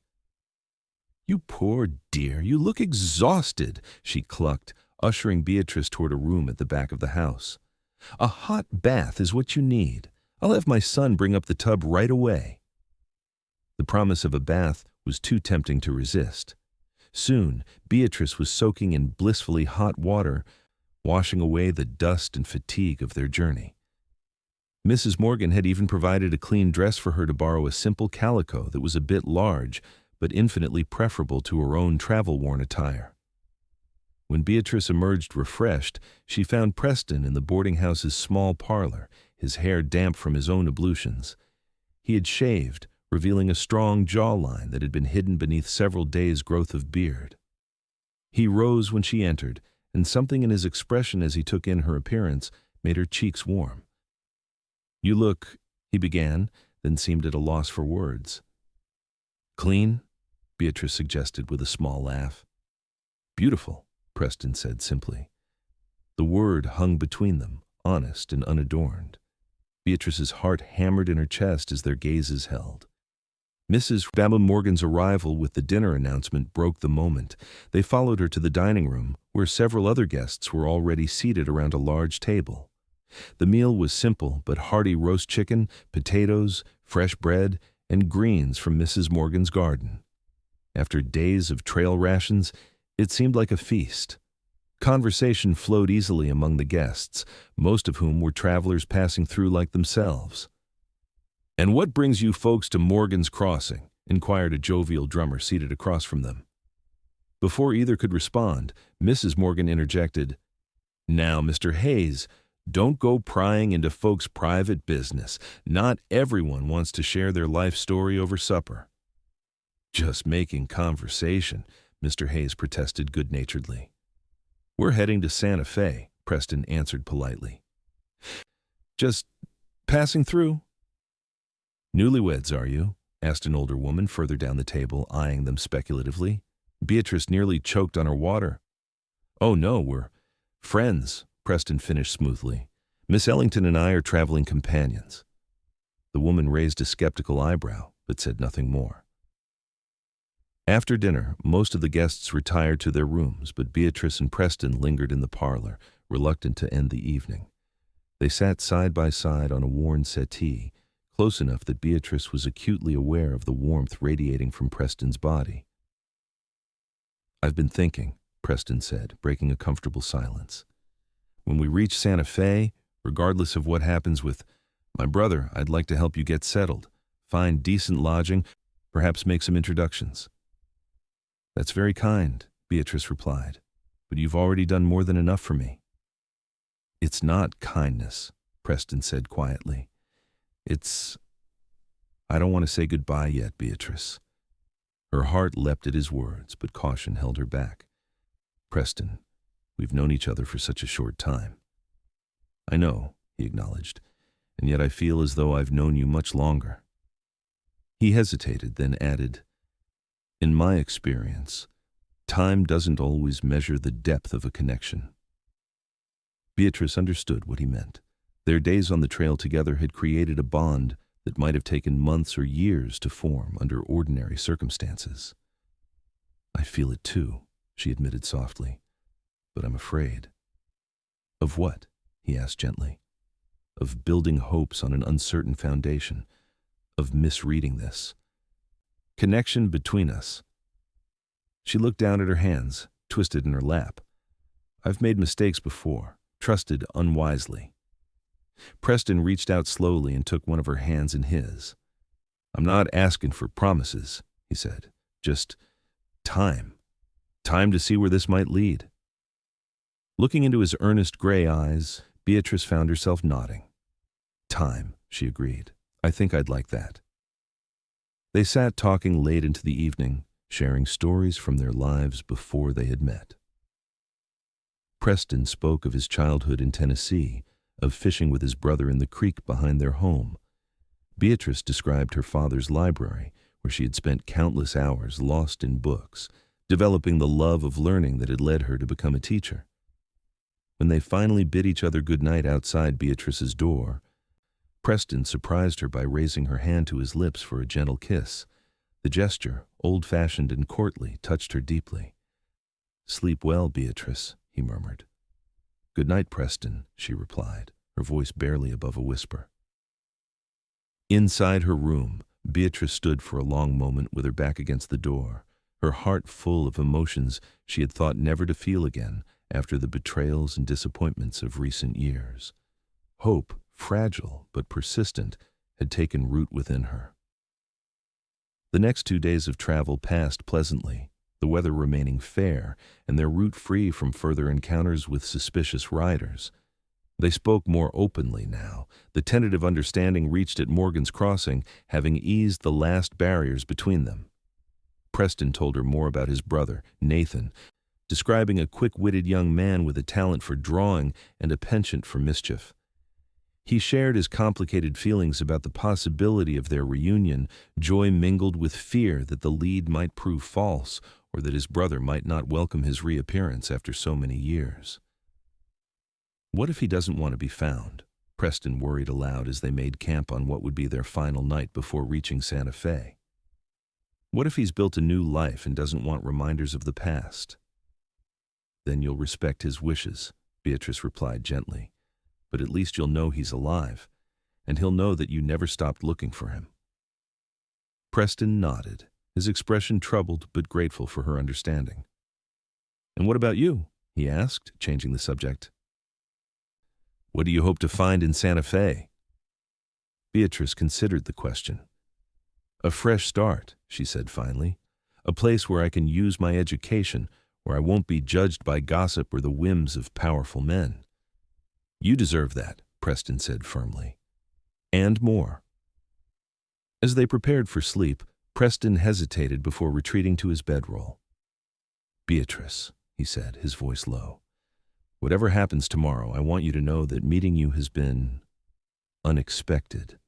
"You poor dear, you look exhausted," she clucked, ushering Beatrice toward a room at the back of the house. "A hot bath is what you need. I'll have my son bring up the tub right away." The promise of a bath was too tempting to resist. Soon, Beatrice was soaking in blissfully hot water, washing away the dust and fatigue of their journey. Mrs. Morgan had even provided a clean dress for her to borrow, a simple calico that was a bit large, but infinitely preferable to her own travel-worn attire. When Beatrice emerged refreshed, she found Preston in the boarding house's small parlor, his hair damp from his own ablutions. He had shaved, revealing a strong jawline that had been hidden beneath several days' growth of beard. He rose when she entered, and something in his expression as he took in her appearance made her cheeks warm. "You look," he began, then seemed at a loss for words. "Clean?" Beatrice suggested with a small laugh. "Beautiful," Preston said simply. The word hung between them, honest and unadorned. Beatrice's heart hammered in her chest as their gazes held. Mrs. Morgan's arrival with the dinner announcement broke the moment. They followed her to the dining room, where several other guests were already seated around a large table. The meal was simple but hearty: roast chicken, potatoes, fresh bread, and greens from Mrs. Morgan's garden. After days of trail rations, it seemed like a feast. Conversation flowed easily among the guests, most of whom were travelers passing through like themselves. "And what brings you folks to Morgan's Crossing?" inquired a jovial drummer seated across from them. Before either could respond, Mrs. Morgan interjected, "Now, Mr. Hayes, don't go prying into folks' private business. Not everyone wants to share their life story over supper." "Just making conversation," Mr. Hayes protested good-naturedly. "We're heading to Santa Fe," Preston answered politely. "Just passing through." "Newlyweds, are you?" asked an older woman further down the table, eyeing them speculatively. Beatrice nearly choked on her water. "Oh no, we're friends," Preston finished smoothly. "Miss Ellington and I are traveling companions." The woman raised a skeptical eyebrow, but said nothing more. After dinner, most of the guests retired to their rooms, but Beatrice and Preston lingered in the parlor, reluctant to end the evening. They sat side by side on a worn settee, close enough that Beatrice was acutely aware of the warmth radiating from Preston's body. "I've been thinking," Preston said, breaking a comfortable silence. "When we reach Santa Fe, regardless of what happens with my brother, I'd like to help you get settled, find decent lodging, perhaps make some introductions." "That's very kind," Beatrice replied, "but you've already done more than enough for me." "It's not kindness," Preston said quietly. I don't want to say goodbye yet, Beatrice." Her heart leapt at his words, but caution held her back. "Preston, we've known each other for such a short time." "I know," he acknowledged, "and yet I feel as though I've known you much longer." He hesitated, then added, "In my experience, time doesn't always measure the depth of a connection." Beatrice understood what he meant. Their days on the trail together had created a bond that might have taken months or years to form under ordinary circumstances. "I feel it too," she admitted softly, "but I'm afraid." "Of what?" he asked gently. "Of building hopes on an uncertain foundation, of misreading this connection between us." She looked down at her hands, twisted in her lap. "I've made mistakes before, trusted unwisely." Preston reached out slowly and took one of her hands in his. "I'm not asking for promises," he said. "Just time. Time to see where this might lead." Looking into his earnest gray eyes, Beatrice found herself nodding. "Time," she agreed. "I think I'd like that." They sat talking late into the evening, sharing stories from their lives before they had met. Preston spoke of his childhood in Tennessee, of fishing with his brother in the creek behind their home. Beatrice described her father's library, where she had spent countless hours lost in books, developing the love of learning that had led her to become a teacher. When they finally bid each other good night outside Beatrice's door, Preston surprised her by raising her hand to his lips for a gentle kiss. The gesture, old-fashioned and courtly, touched her deeply. "Sleep well, Beatrice," he murmured. "Good night, Preston," she replied, her voice barely above a whisper. Inside her room, Beatrice stood for a long moment with her back against the door, her heart full of emotions she had thought never to feel again after the betrayals and disappointments of recent years. Hope, fragile but persistent, had taken root within her. The next 2 days of travel passed pleasantly, the weather remaining fair and their route free from further encounters with suspicious riders. They spoke more openly now, the tentative understanding reached at Morgan's Crossing having eased the last barriers between them. Preston told her more about his brother, Nathan, describing a quick-witted young man with a talent for drawing and a penchant for mischief. He shared his complicated feelings about the possibility of their reunion, joy mingled with fear that the lead might prove false or that his brother might not welcome his reappearance after so many years. What if he doesn't want to be found? Preston worried aloud as they made camp on what would be their final night before reaching Santa Fe. What if he's built a new life and doesn't want reminders of the past? "Then you'll respect his wishes," Beatrice replied gently. "But at least you'll know he's alive, and he'll know that you never stopped looking for him." Preston nodded, his expression troubled but grateful for her understanding. "And what about you?" he asked, changing the subject. "What do you hope to find in Santa Fe?" Beatrice considered the question. "A fresh start," she said finally. "A place where I can use my education, where I won't be judged by gossip or the whims of powerful men." "You deserve that," Preston said firmly. "And more." As they prepared for sleep, Preston hesitated before retreating to his bedroll. "Beatrice," he said, his voice low, "whatever happens tomorrow, I want you to know that meeting you has been unexpected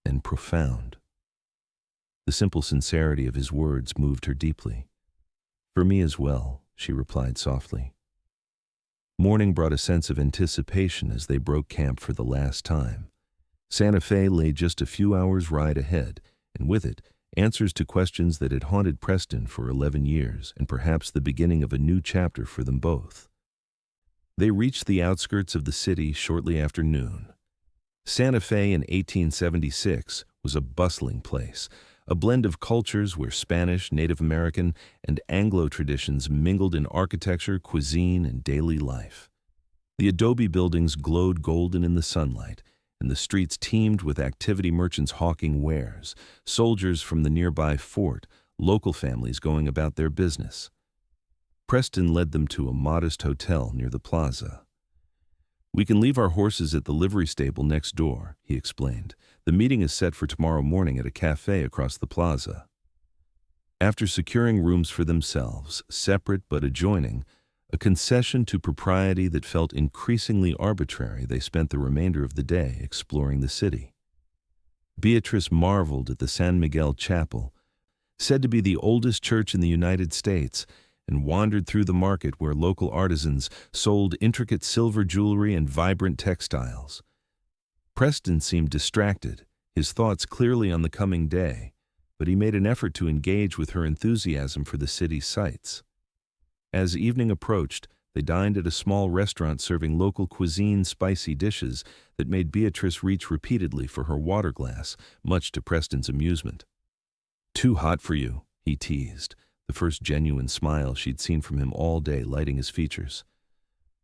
and profound." The simple sincerity of his words moved her deeply. "For me as well," she replied softly. Morning brought a sense of anticipation as they broke camp for the last time. Santa Fe lay just a few hours' ride ahead, and with it, answers to questions that had haunted Preston for 11 years, and perhaps the beginning of a new chapter for them both. They reached the outskirts of the city shortly after noon. Santa Fe in 1876 was a bustling place, a blend of cultures where Spanish, Native American, and Anglo traditions mingled in architecture, cuisine, and daily life. The adobe buildings glowed golden in the sunlight, and the streets teemed with activity merchants hawking wares, soldiers from the nearby fort, local families going about their business. Preston led them to a modest hotel near the plaza. "We can leave our horses at the livery stable next door," he explained. "The meeting is set for tomorrow morning at a cafe across the plaza." After securing rooms for themselves, separate but adjoining, a concession to propriety that felt increasingly arbitrary, they spent the remainder of the day exploring the city. Beatrice marveled at the San Miguel Chapel, said to be the oldest church in the United States, and wandered through the market where local artisans sold intricate silver jewelry and vibrant textiles. Preston seemed distracted, his thoughts clearly on the coming day, but he made an effort to engage with her enthusiasm for the city's sights. As evening approached, they dined at a small restaurant serving local cuisine spicy dishes that made Beatrice reach repeatedly for her water glass, much to Preston's amusement. "Too hot for you," he teased, the first genuine smile she'd seen from him all day lighting his features.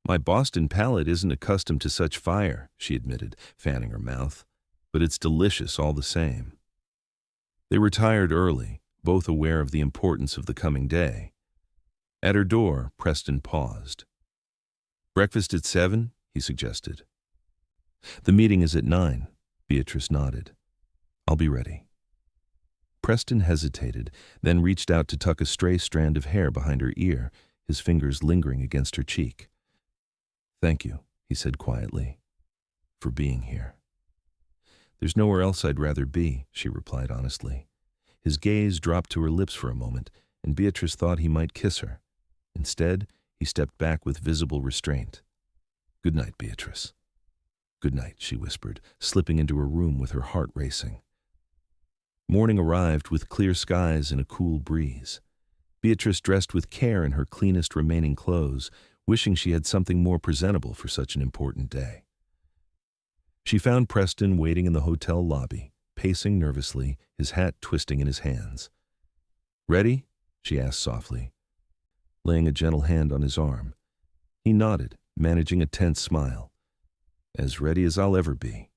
My Boston palate isn't accustomed to such fire, she admitted, fanning her mouth, but it's delicious all the same. They retired early, both aware of the importance of the coming day. At her door, Preston paused. "Breakfast at 7?" he suggested. "The meeting is at 9, Beatrice nodded. "I'll be ready." Preston hesitated, then reached out to tuck a stray strand of hair behind her ear, his fingers lingering against her cheek. "Thank you," he said quietly, "for being here." "There's nowhere else I'd rather be," she replied honestly. His gaze dropped to her lips for a moment, and Beatrice thought he might kiss her. Instead, he stepped back with visible restraint. "Good night, Beatrice." "Good night," she whispered, slipping into her room with her heart racing. Morning arrived with clear skies and a cool breeze. Beatrice dressed with care in her cleanest remaining clothes, wishing she had something more presentable for such an important day. She found Preston waiting in the hotel lobby, pacing nervously, his hat twisting in his hands. "Ready?" she asked softly, laying a gentle hand on his arm. He nodded, managing a tense smile. "As ready as I'll ever be."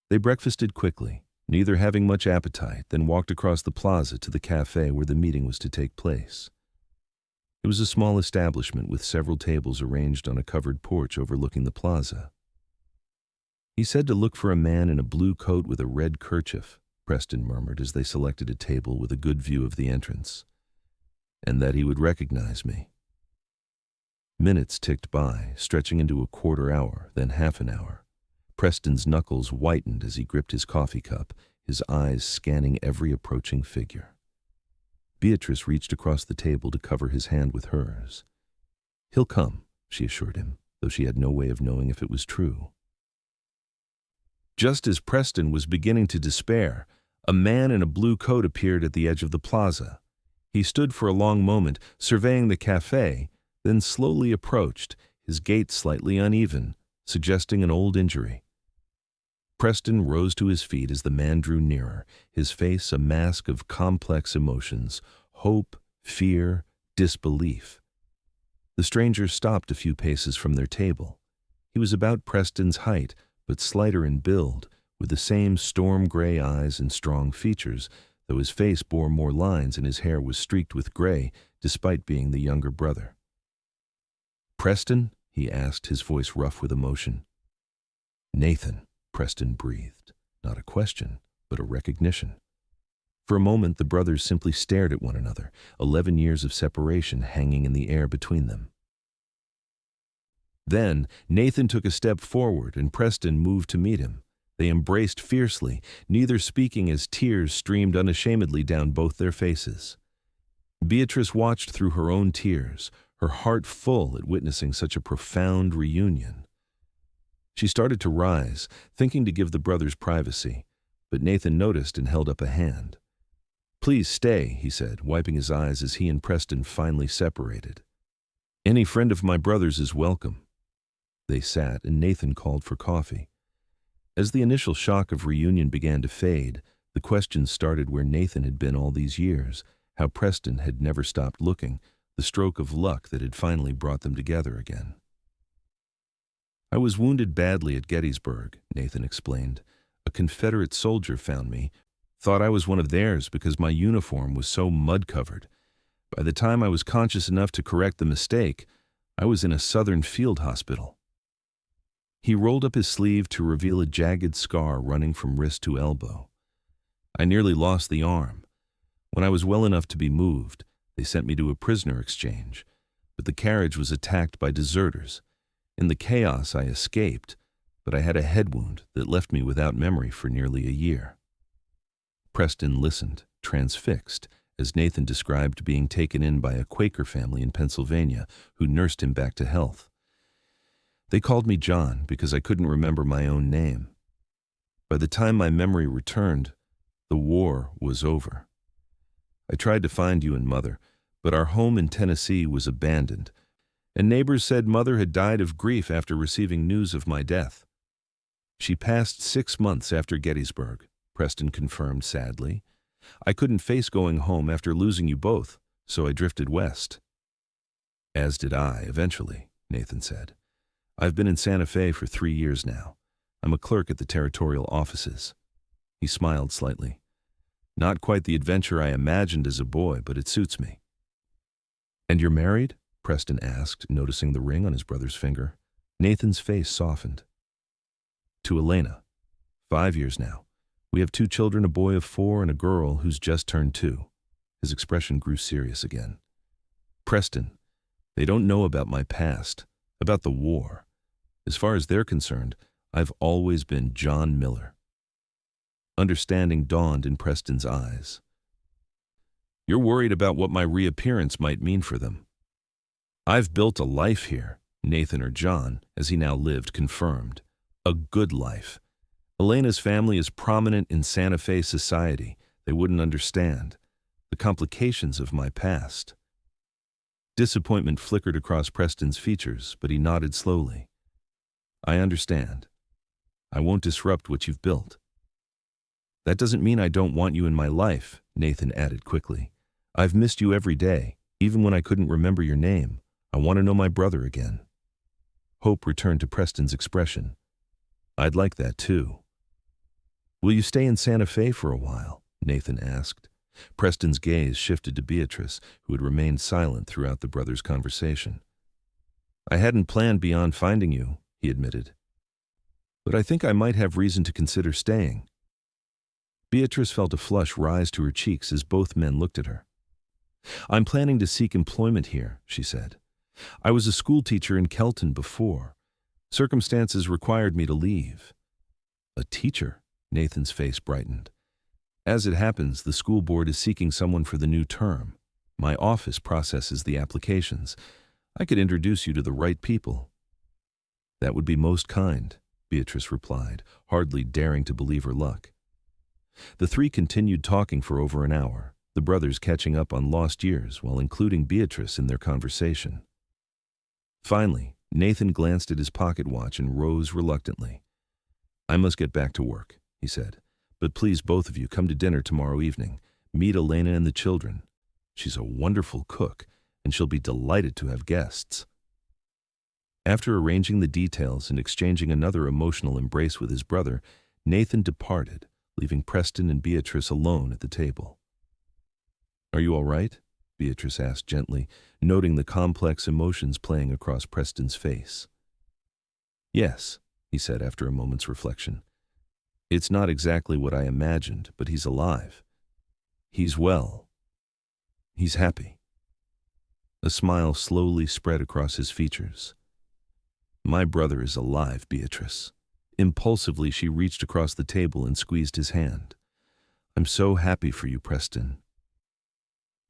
They breakfasted quickly, neither having much appetite, then walked across the plaza to the cafe where the meeting was to take place. It was a small establishment with several tables arranged on a covered porch overlooking the plaza. "He said to look for a man in a blue coat with a red kerchief," Preston murmured as they selected a table with a good view of the entrance. "And that he would recognize me." Minutes ticked by, stretching into a quarter hour, then half an hour. Preston's knuckles whitened as he gripped his coffee cup, his eyes scanning every approaching figure. Beatrice reached across the table to cover his hand with hers. "He'll come," she assured him, though she had no way of knowing if it was true. Just as Preston was beginning to despair, a man in a blue coat appeared at the edge of the plaza. He stood for a long moment, surveying the cafe, then slowly approached, his gait slightly uneven, suggesting an old injury. Preston rose to his feet as the man drew nearer, his face a mask of complex emotions, hope, fear, disbelief. The stranger stopped a few paces from their table. He was about Preston's height, but slighter in build, with the same storm-gray eyes and strong features, though his face bore more lines and his hair was streaked with gray, despite being the younger brother. "Preston?" he asked, his voice rough with emotion. "Nathan," Preston breathed, not a question, but a recognition. For a moment, the brothers simply stared at one another, 11 years of separation hanging in the air between them. Then, Nathan took a step forward and Preston moved to meet him. They embraced fiercely, neither speaking as tears streamed unashamedly down both their faces. Beatrice watched through her own tears, her heart full at witnessing such a profound reunion. She started to rise, thinking to give the brothers privacy, but Nathan noticed and held up a hand. "Please stay," he said, wiping his eyes as he and Preston finally separated. "Any friend of my brother's is welcome." They sat, and Nathan called for coffee. As the initial shock of reunion began to fade, the questions started where Nathan had been all these years, how Preston had never stopped looking, the stroke of luck that had finally brought them together again. "I was wounded badly at Gettysburg," Nathan explained. "A Confederate soldier found me, thought I was one of theirs because my uniform was so mud-covered. By the time I was conscious enough to correct the mistake, I was in a Southern field hospital." He rolled up his sleeve to reveal a jagged scar running from wrist to elbow. "I nearly lost the arm. When I was well enough to be moved, they sent me to a prisoner exchange, but the carriage was attacked by deserters. In the chaos, I escaped, but I had a head wound that left me without memory for nearly a year." Preston listened, transfixed, as Nathan described being taken in by a Quaker family in Pennsylvania who nursed him back to health. "They called me John because I couldn't remember my own name. By the time my memory returned, the war was over. I tried to find you and Mother, but our home in Tennessee was abandoned, and neighbors said Mother had died of grief after receiving news of my death. She passed 6 months after Gettysburg," Preston confirmed sadly. "I couldn't face going home after losing you both, so I drifted west." "As did I, eventually," Nathan said. "I've been in Santa Fe for 3 years now. I'm a clerk at the territorial offices." He smiled slightly. "Not quite the adventure I imagined as a boy, but it suits me." "And you're married?" Preston asked, noticing the ring on his brother's finger. Nathan's face softened. "To Elena. 5 years now. We have 2 children, a boy of 4 and a girl who's just turned 2. His expression grew serious again. "Preston, they don't know about my past, about the war. As far as they're concerned, I've always been John Miller." Understanding dawned in Preston's eyes. "You're worried about what my reappearance might mean for them." "I've built a life here," Nathan, or John, as he now lived, confirmed. "A good life. Elena's family is prominent in Santa Fe society. They wouldn't understand the complications of my past." Disappointment flickered across Preston's features, but he nodded slowly. "I understand. I won't disrupt what you've built." "That doesn't mean I don't want you in my life," Nathan added quickly. "I've missed you every day, even when I couldn't remember your name. I want to know my brother again." Hope returned to Preston's expression. "I'd like that too." "Will you stay in Santa Fe for a while?" Nathan asked. Preston's gaze shifted to Beatrice, who had remained silent throughout the brothers' conversation. "I hadn't planned beyond finding you," he admitted. "But I think I might have reason to consider staying." Beatrice felt a flush rise to her cheeks as both men looked at her. "I'm planning to seek employment here," she said. "I was a school teacher in Kelton before. Circumstances required me to leave." "A teacher?" Nathan's face brightened. "As it happens, the school board is seeking someone for the new term. My office processes the applications. I could introduce you to the right people." "That would be most kind," Beatrice replied, hardly daring to believe her luck. The 3 continued talking for over an hour, the brothers catching up on lost years while including Beatrice in their conversation. Finally, Nathan glanced at his pocket watch and rose reluctantly. "I must get back to work," he said. "But please, both of you, come to dinner tomorrow evening. Meet Elena and the children. She's a wonderful cook, and she'll be delighted to have guests." After arranging the details and exchanging another emotional embrace with his brother, Nathan departed, leaving Preston and Beatrice alone at the table. "Are you all right?" Beatrice asked gently, noting the complex emotions playing across Preston's face. "Yes," he said after a moment's reflection. "It's not exactly what I imagined, but he's alive. He's well. He's happy." A smile slowly spread across his features. "My brother is alive, Beatrice." Impulsively, she reached across the table and squeezed his hand. "I'm so happy for you, Preston."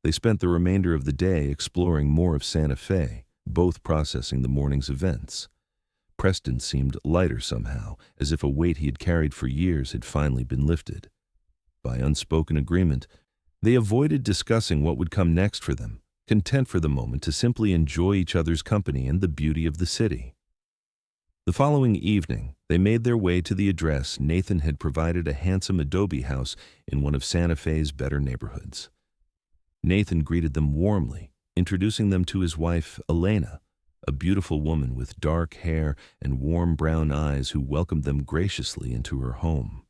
They spent the remainder of the day exploring more of Santa Fe, both processing the morning's events. Preston seemed lighter somehow, as if a weight he had carried for years had finally been lifted. By unspoken agreement, they avoided discussing what would come next for them, content for the moment to simply enjoy each other's company and the beauty of the city. The following evening, they made their way to the address Nathan had provided, a handsome adobe house in one of Santa Fe's better neighborhoods. Nathan greeted them warmly, introducing them to his wife, Elena, a beautiful woman with dark hair and warm brown eyes who welcomed them graciously into her home.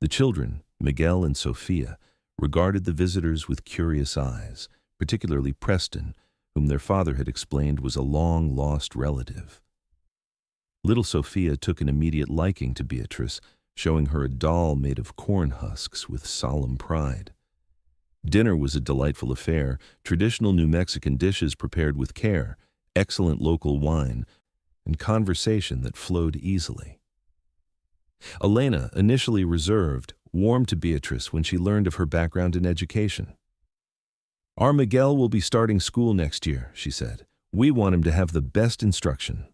The children, Miguel and Sophia, regarded the visitors with curious eyes, particularly Preston, whom their father had explained was a long-lost relative. Little Sophia took an immediate liking to Beatrice, showing her a doll made of corn husks with solemn pride. Dinner was a delightful affair, traditional New Mexican dishes prepared with care, excellent local wine, and conversation that flowed easily. Elena, initially reserved, warmed to Beatrice when she learned of her background in education. "Our Miguel will be starting school next year," she said. "We want him to have the best instruction."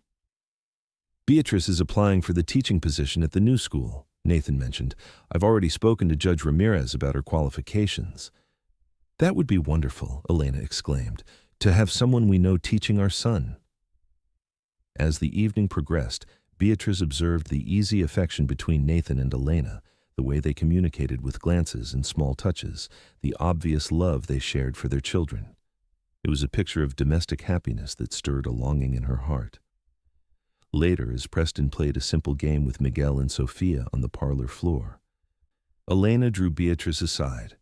"Beatrice is applying for the teaching position at the new school," Nathan mentioned. "I've already spoken to Judge Ramirez about her qualifications." "That would be wonderful," Elena exclaimed, "to have someone we know teaching our son." As the evening progressed, Beatrice observed the easy affection between Nathan and Elena, the way they communicated with glances and small touches, the obvious love they shared for their children. It was a picture of domestic happiness that stirred a longing in her heart. Later, as Preston played a simple game with Miguel and Sophia on the parlor floor, Elena drew Beatrice aside.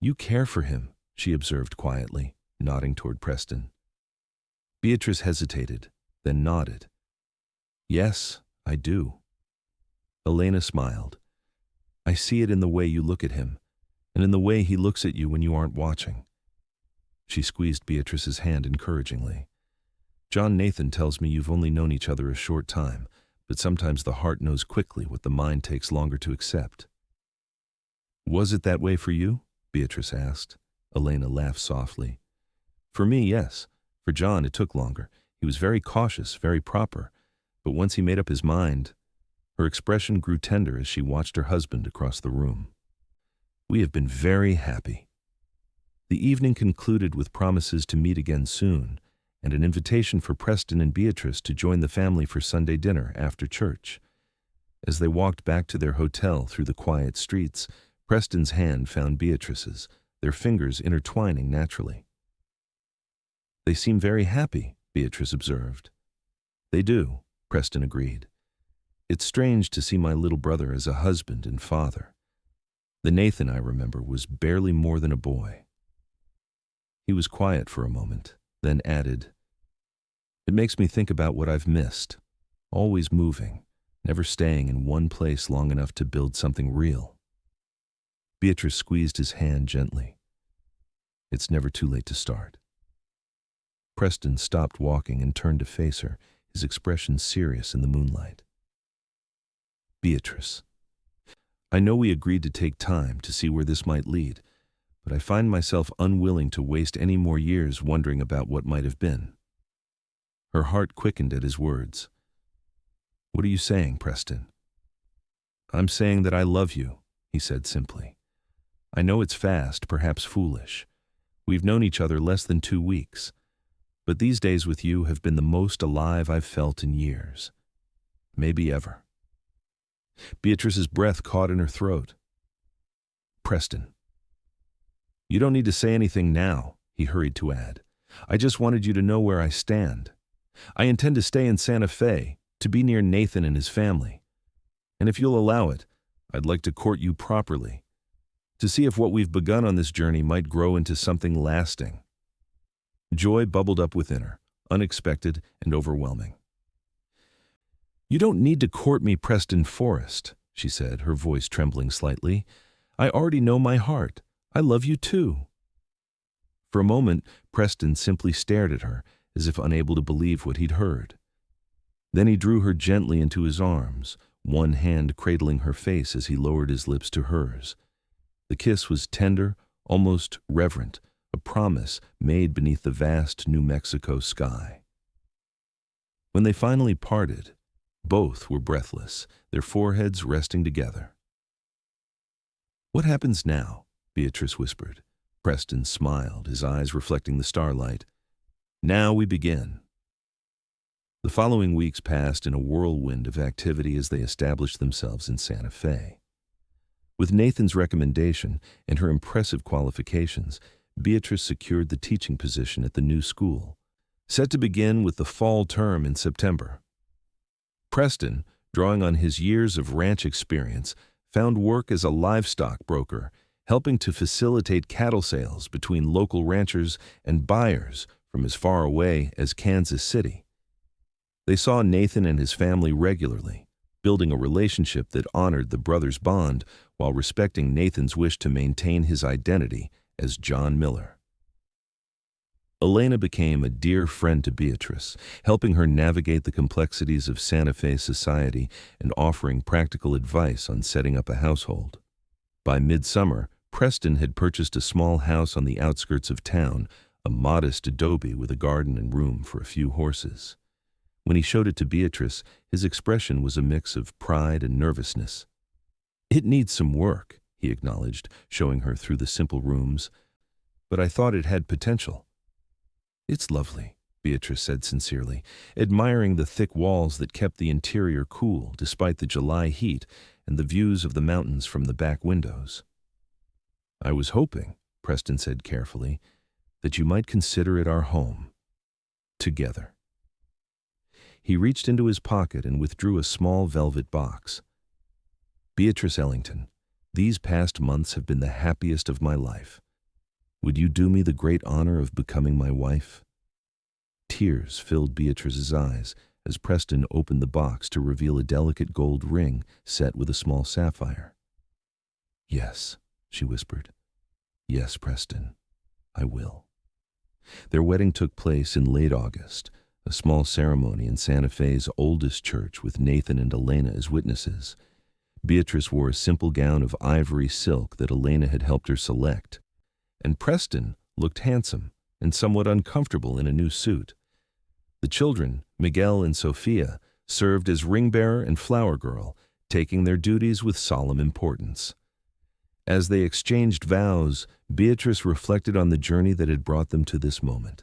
"You care for him," she observed quietly, nodding toward Preston. Beatrice hesitated, then nodded. "Yes, I do." Elena smiled. "I see it in the way you look at him, and in the way he looks at you when you aren't watching." She squeezed Beatrice's hand encouragingly. "John Nathan tells me you've only known each other a short time, but sometimes the heart knows quickly what the mind takes longer to accept." "Was it that way for you?" Beatrice asked. Elena laughed softly. "For me, yes. For John, it took longer. He was very cautious, very proper. But once he made up his mind..." Her expression grew tender as she watched her husband across the room. "We have been very happy." The evening concluded with promises to meet again soon, and an invitation for Preston and Beatrice to join the family for Sunday dinner after church. As they walked back to their hotel through the quiet streets, Preston's hand found Beatrice's, their fingers intertwining naturally. "They seem very happy," Beatrice observed. "They do," Preston agreed. "It's strange to see my little brother as a husband and father. The Nathan I remember was barely more than a boy." He was quiet for a moment, then added, "It makes me think about what I've missed. Always moving, never staying in one place long enough to build something real." Beatrice squeezed his hand gently. "It's never too late to start." Preston stopped walking and turned to face her, his expression serious in the moonlight. "Beatrice, I know we agreed to take time to see where this might lead, but I find myself unwilling to waste any more years wondering about what might have been." Her heart quickened at his words. "What are you saying, Preston?" "I'm saying that I love you," he said simply. "I know it's fast, perhaps foolish. We've known each other less than 2 weeks, but these days with you have been the most alive I've felt in years. Maybe ever." Beatrice's breath caught in her throat. "Preston, you don't need to say anything now," he hurried to add. "I just wanted you to know where I stand. I intend to stay in Santa Fe, to be near Nathan and his family. And if you'll allow it, I'd like to court you properly, to see if what we've begun on this journey might grow into something lasting." Joy bubbled up within her, unexpected and overwhelming. "You don't need to court me, Preston Forrest," she said, her voice trembling slightly. "I already know my heart. I love you too." For a moment, Preston simply stared at her, as if unable to believe what he'd heard. Then he drew her gently into his arms, one hand cradling her face as he lowered his lips to hers. The kiss was tender, almost reverent, a promise made beneath the vast New Mexico sky. When they finally parted, both were breathless, their foreheads resting together. "What happens now?" Beatrice whispered. Preston smiled, his eyes reflecting the starlight. "Now we begin." The following weeks passed in a whirlwind of activity as they established themselves in Santa Fe. With Nathan's recommendation and her impressive qualifications, Beatrice secured the teaching position at the new school, set to begin with the fall term in September. Preston, drawing on his years of ranch experience, found work as a livestock broker, helping to facilitate cattle sales between local ranchers and buyers from as far away as Kansas City. They saw Nathan and his family regularly, building a relationship that honored the brothers' bond while respecting Nathan's wish to maintain his identity as John Miller. Elena became a dear friend to Beatrice, helping her navigate the complexities of Santa Fe society and offering practical advice on setting up a household. By midsummer, Preston had purchased a small house on the outskirts of town, a modest adobe with a garden and room for a few horses. When he showed it to Beatrice, his expression was a mix of pride and nervousness. "It needs some work," he acknowledged, showing her through the simple rooms, "but I thought it had potential." "It's lovely," Beatrice said sincerely, admiring the thick walls that kept the interior cool despite the July heat and the views of the mountains from the back windows. "I was hoping," Preston said carefully, that you might consider it our home, together." He reached into his pocket and withdrew a small velvet box. "Beatrice Ellington, these past months have been the happiest of my life. Would you do me the great honor of becoming my wife?" Tears filled Beatrice's eyes as Preston opened the box to reveal a delicate gold ring set with a small sapphire. "Yes," she whispered. "Yes, Preston, I will." Their wedding took place in late August, a small ceremony in Santa Fe's oldest church with Nathan and Elena as witnesses. Beatrice wore a simple gown of ivory silk that Elena had helped her select, and Preston looked handsome and somewhat uncomfortable in a new suit. The children, Miguel and Sophia, served as ring-bearer and flower girl, taking their duties with solemn importance. As they exchanged vows, Beatrice reflected on the journey that had brought them to this moment.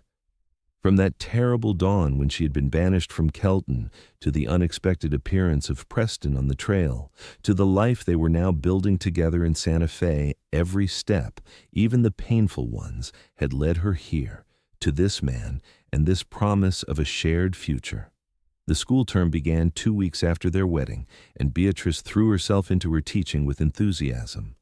From that terrible dawn when she had been banished from Kelton, to the unexpected appearance of Preston on the trail, to the life they were now building together in Santa Fe, every step, even the painful ones, had led her here, to this man, and this promise of a shared future. The school term began 2 weeks after their wedding, and Beatrice threw herself into her teaching with enthusiasm.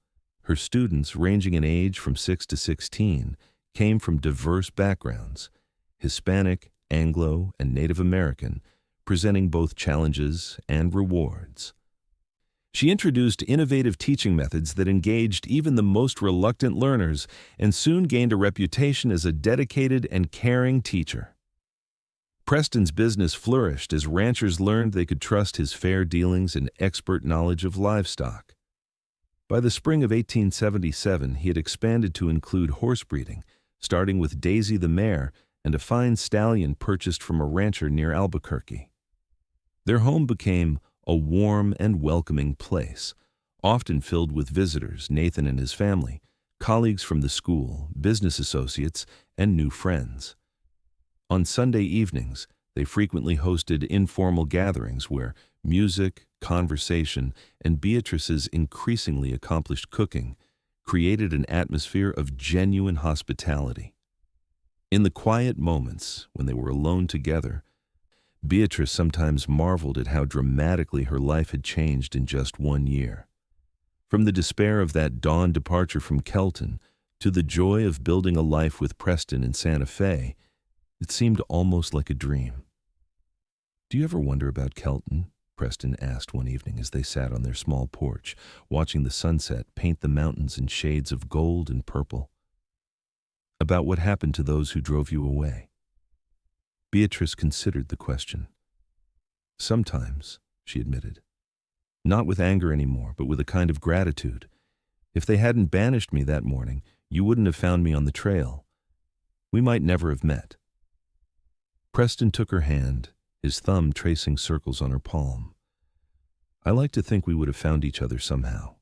Her students, ranging in age from 6 to 16, came from diverse backgrounds: Hispanic, Anglo, and Native American, presenting both challenges and rewards. She introduced innovative teaching methods that engaged even the most reluctant learners and soon gained a reputation as a dedicated and caring teacher. Preston's business flourished as ranchers learned they could trust his fair dealings and expert knowledge of livestock. By the spring of 1877, he had expanded to include horse breeding, starting with Daisy the mare and a fine stallion purchased from a rancher near Albuquerque. Their home became a warm and welcoming place, often filled with visitors, Nathan and his family, colleagues from the school, business associates, and new friends. On Sunday evenings, they frequently hosted informal gatherings where music, conversation, and Beatrice's increasingly accomplished cooking created an atmosphere of genuine hospitality. In the quiet moments when they were alone together, Beatrice sometimes marveled at how dramatically her life had changed in just 1 year. From the despair of that dawn departure from Kelton to the joy of building a life with Preston in Santa Fe, it seemed almost like a dream. "Do you ever wonder about Kelton?" Preston asked one evening as they sat on their small porch, watching the sunset paint the mountains in shades of gold and purple. "About what happened to those who drove you away?" Beatrice considered the question. "Sometimes," she admitted. "Not with anger anymore, but with a kind of gratitude. If they hadn't banished me that morning, you wouldn't have found me on the trail. We might never have met." Preston took her hand, his thumb tracing circles on her palm. "I like to think we would have found each other somehow.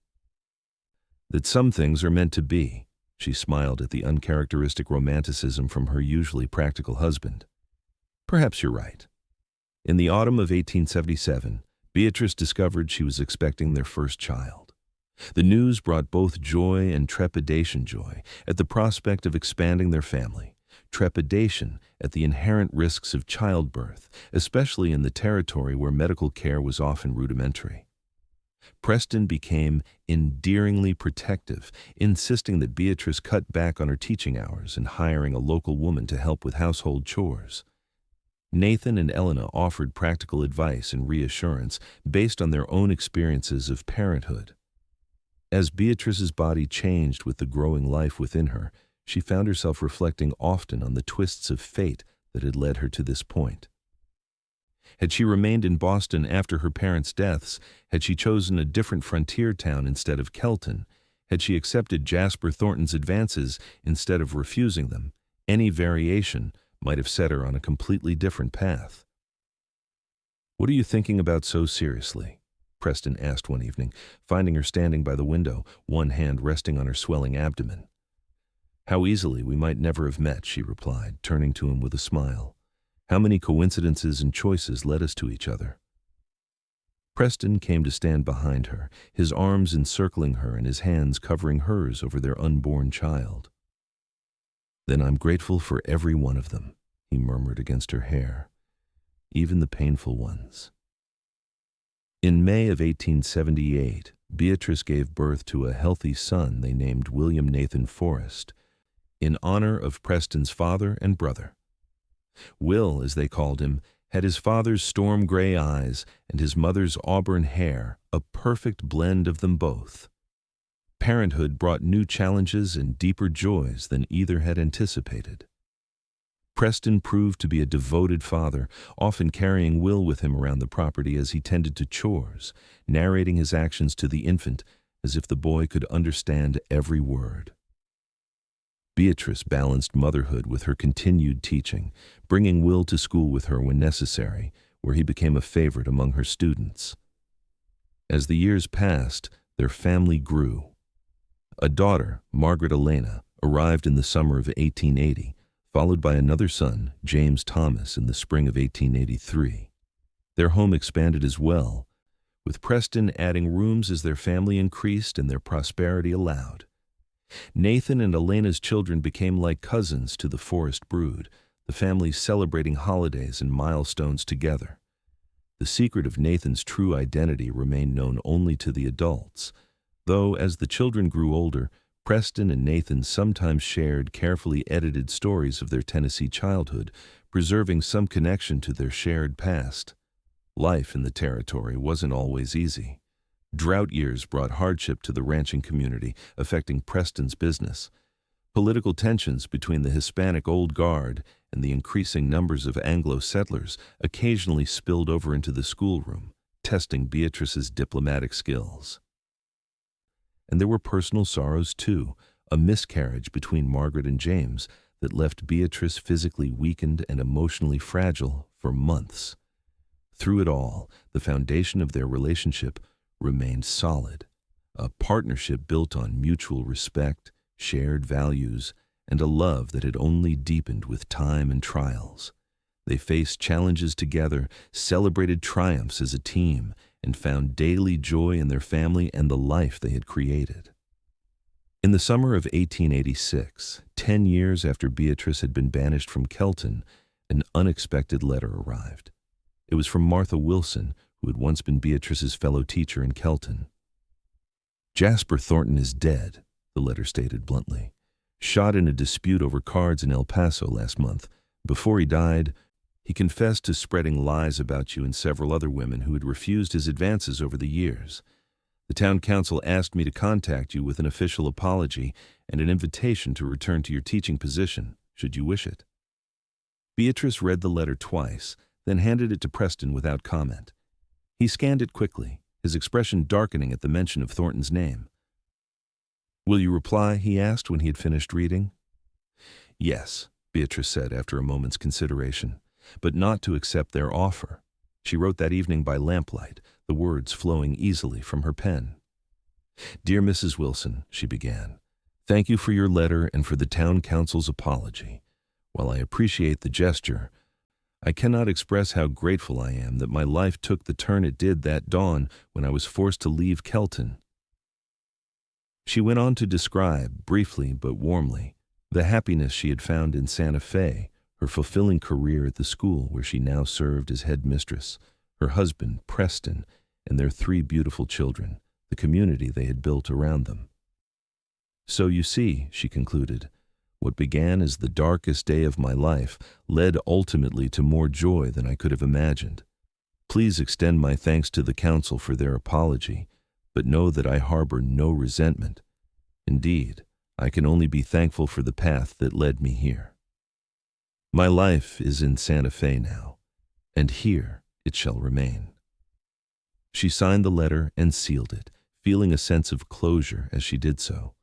That some things are meant to be." She smiled at the uncharacteristic romanticism from her usually practical husband. "Perhaps you're right." In the autumn of 1877, Beatrice discovered she was expecting their first child. The news brought both joy and trepidation: joy at the prospect of expanding their family, trepidation at the inherent risks of childbirth, especially in the territory where medical care was often rudimentary. Preston became endearingly protective, insisting that Beatrice cut back on her teaching hours and hiring a local woman to help with household chores. Nathan and Elena offered practical advice and reassurance based on their own experiences of parenthood. As Beatrice's body changed with the growing life within her, she found herself reflecting often on the twists of fate that had led her to this point. Had she remained in Boston after her parents' deaths, had she chosen a different frontier town instead of Kelton, had she accepted Jasper Thornton's advances instead of refusing them, any variation might have set her on a completely different path. "What are you thinking about so seriously?" Preston asked one evening, finding her standing by the window, one hand resting on her swelling abdomen. "How easily we might never have met," she replied, turning to him with a smile. "How many coincidences and choices led us to each other." Preston came to stand behind her, his arms encircling her and his hands covering hers over their unborn child. Then I'm grateful for every one of them, he murmured against her hair, even the painful ones. In May of 1878, Beatrice gave birth to a healthy son they named William Nathan Forrest, in honor of Preston's father and brother. Will, as they called him, had his father's storm-gray eyes and his mother's auburn hair, a perfect blend of them both. Parenthood brought new challenges and deeper joys than either had anticipated. Preston proved to be a devoted father, often carrying Will with him around the property as he tended to chores, narrating his actions to the infant as if the boy could understand every word. Beatrice balanced motherhood with her continued teaching, bringing Will to school with her when necessary, where he became a favorite among her students. As the years passed, their family grew. A daughter, Margaret Elena, arrived in the summer of 1880, followed by another son, James Thomas, in the spring of 1883. Their home expanded as well, with Preston adding rooms as their family increased and their prosperity allowed. Nathan and Elena's children became like cousins to the Forrest brood, the family celebrating holidays and milestones together. The secret of Nathan's true identity remained known only to the adults, though as the children grew older, Preston and Nathan sometimes shared carefully edited stories of their Tennessee childhood, preserving some connection to their shared past. Life in the territory wasn't always easy. Drought years brought hardship to the ranching community, affecting Preston's business. Political tensions between the Hispanic Old Guard and the increasing numbers of Anglo settlers occasionally spilled over into the schoolroom, testing Beatrice's diplomatic skills. And there were personal sorrows too, a miscarriage between Margaret and James that left Beatrice physically weakened and emotionally fragile for months. Through it all, the foundation of their relationship remained solid, a partnership built on mutual respect, shared values, and a love that had only deepened with time and trials. They faced challenges together, celebrated triumphs as a team, and found daily joy in their family and the life they had created. In the summer of 1886, 10 years after Beatrice had been banished from Kelton, an unexpected letter arrived. It was from Martha Wilson, who had once been Beatrice's fellow teacher in Kelton. "Jasper Thornton is dead," the letter stated bluntly. "Shot in a dispute over cards in El Paso last month. Before he died, he confessed to spreading lies about you and several other women who had refused his advances over the years. The town council asked me to contact you with an official apology and an invitation to return to your teaching position, should you wish it." Beatrice read the letter twice, then handed it to Preston without comment. He scanned it quickly, his expression darkening at the mention of Thornton's name. "Will you reply?" he asked when he had finished reading. "Yes," Beatrice said after a moment's consideration, "but not to accept their offer." She wrote that evening by lamplight, the words flowing easily from her pen. "Dear Mrs. Wilson," she began, "thank you for your letter and for the town council's apology. While I appreciate the gesture, I cannot express how grateful I am that my life took the turn it did that dawn when I was forced to leave Kelton." She went on to describe, briefly but warmly, the happiness she had found in Santa Fe, her fulfilling career at the school where she now served as headmistress, her husband, Preston, and their 3 beautiful children, the community they had built around them. "So you see," she concluded, "what began as the darkest day of my life led ultimately to more joy than I could have imagined. Please extend my thanks to the council for their apology, but know that I harbor no resentment. Indeed, I can only be thankful for the path that led me here. My life is in Santa Fe now, and here it shall remain." She signed the letter and sealed it, feeling a sense of closure as she did so.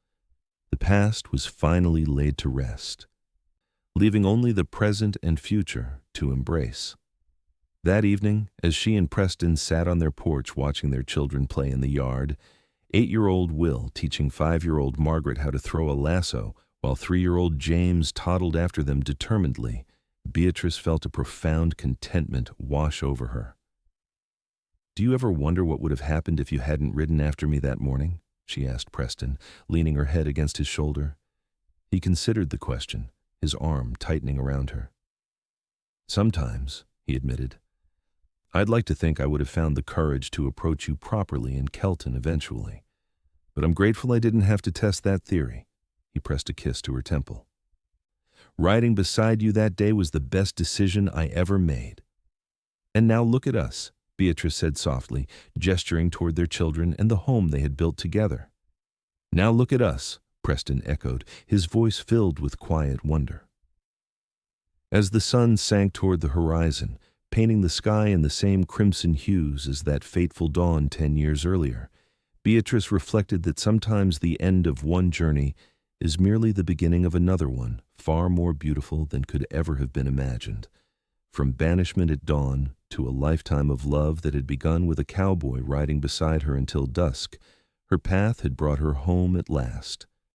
The past was finally laid to rest, leaving only the present and future to embrace. That evening, as she and Preston sat on their porch watching their children play in the yard, 8-year-old Will teaching 5-year-old Margaret how to throw a lasso, while 3-year-old James toddled after them determinedly, Beatrice felt a profound contentment wash over her. "Do you ever wonder what would have happened if you hadn't ridden after me that morning?" she asked Preston, leaning her head against his shoulder. He considered the question, his arm tightening around her. "Sometimes," he admitted, "I'd like to think I would have found the courage to approach you properly in Kelton eventually. But I'm grateful I didn't have to test that theory." He pressed a kiss to her temple. "Riding beside you that day was the best decision I ever made." "And now look at us," Beatrice said softly, gesturing toward their children and the home they had built together. "Now look at us," Preston echoed, his voice filled with quiet wonder. As the sun sank toward the horizon, painting the sky in the same crimson hues as that fateful dawn 10 years earlier, Beatrice reflected that sometimes the end of one journey is merely the beginning of another one, far more beautiful than could ever have been imagined. From banishment at dawn to a lifetime of love that had begun with a cowboy riding beside her until dusk, her path had brought her home at last.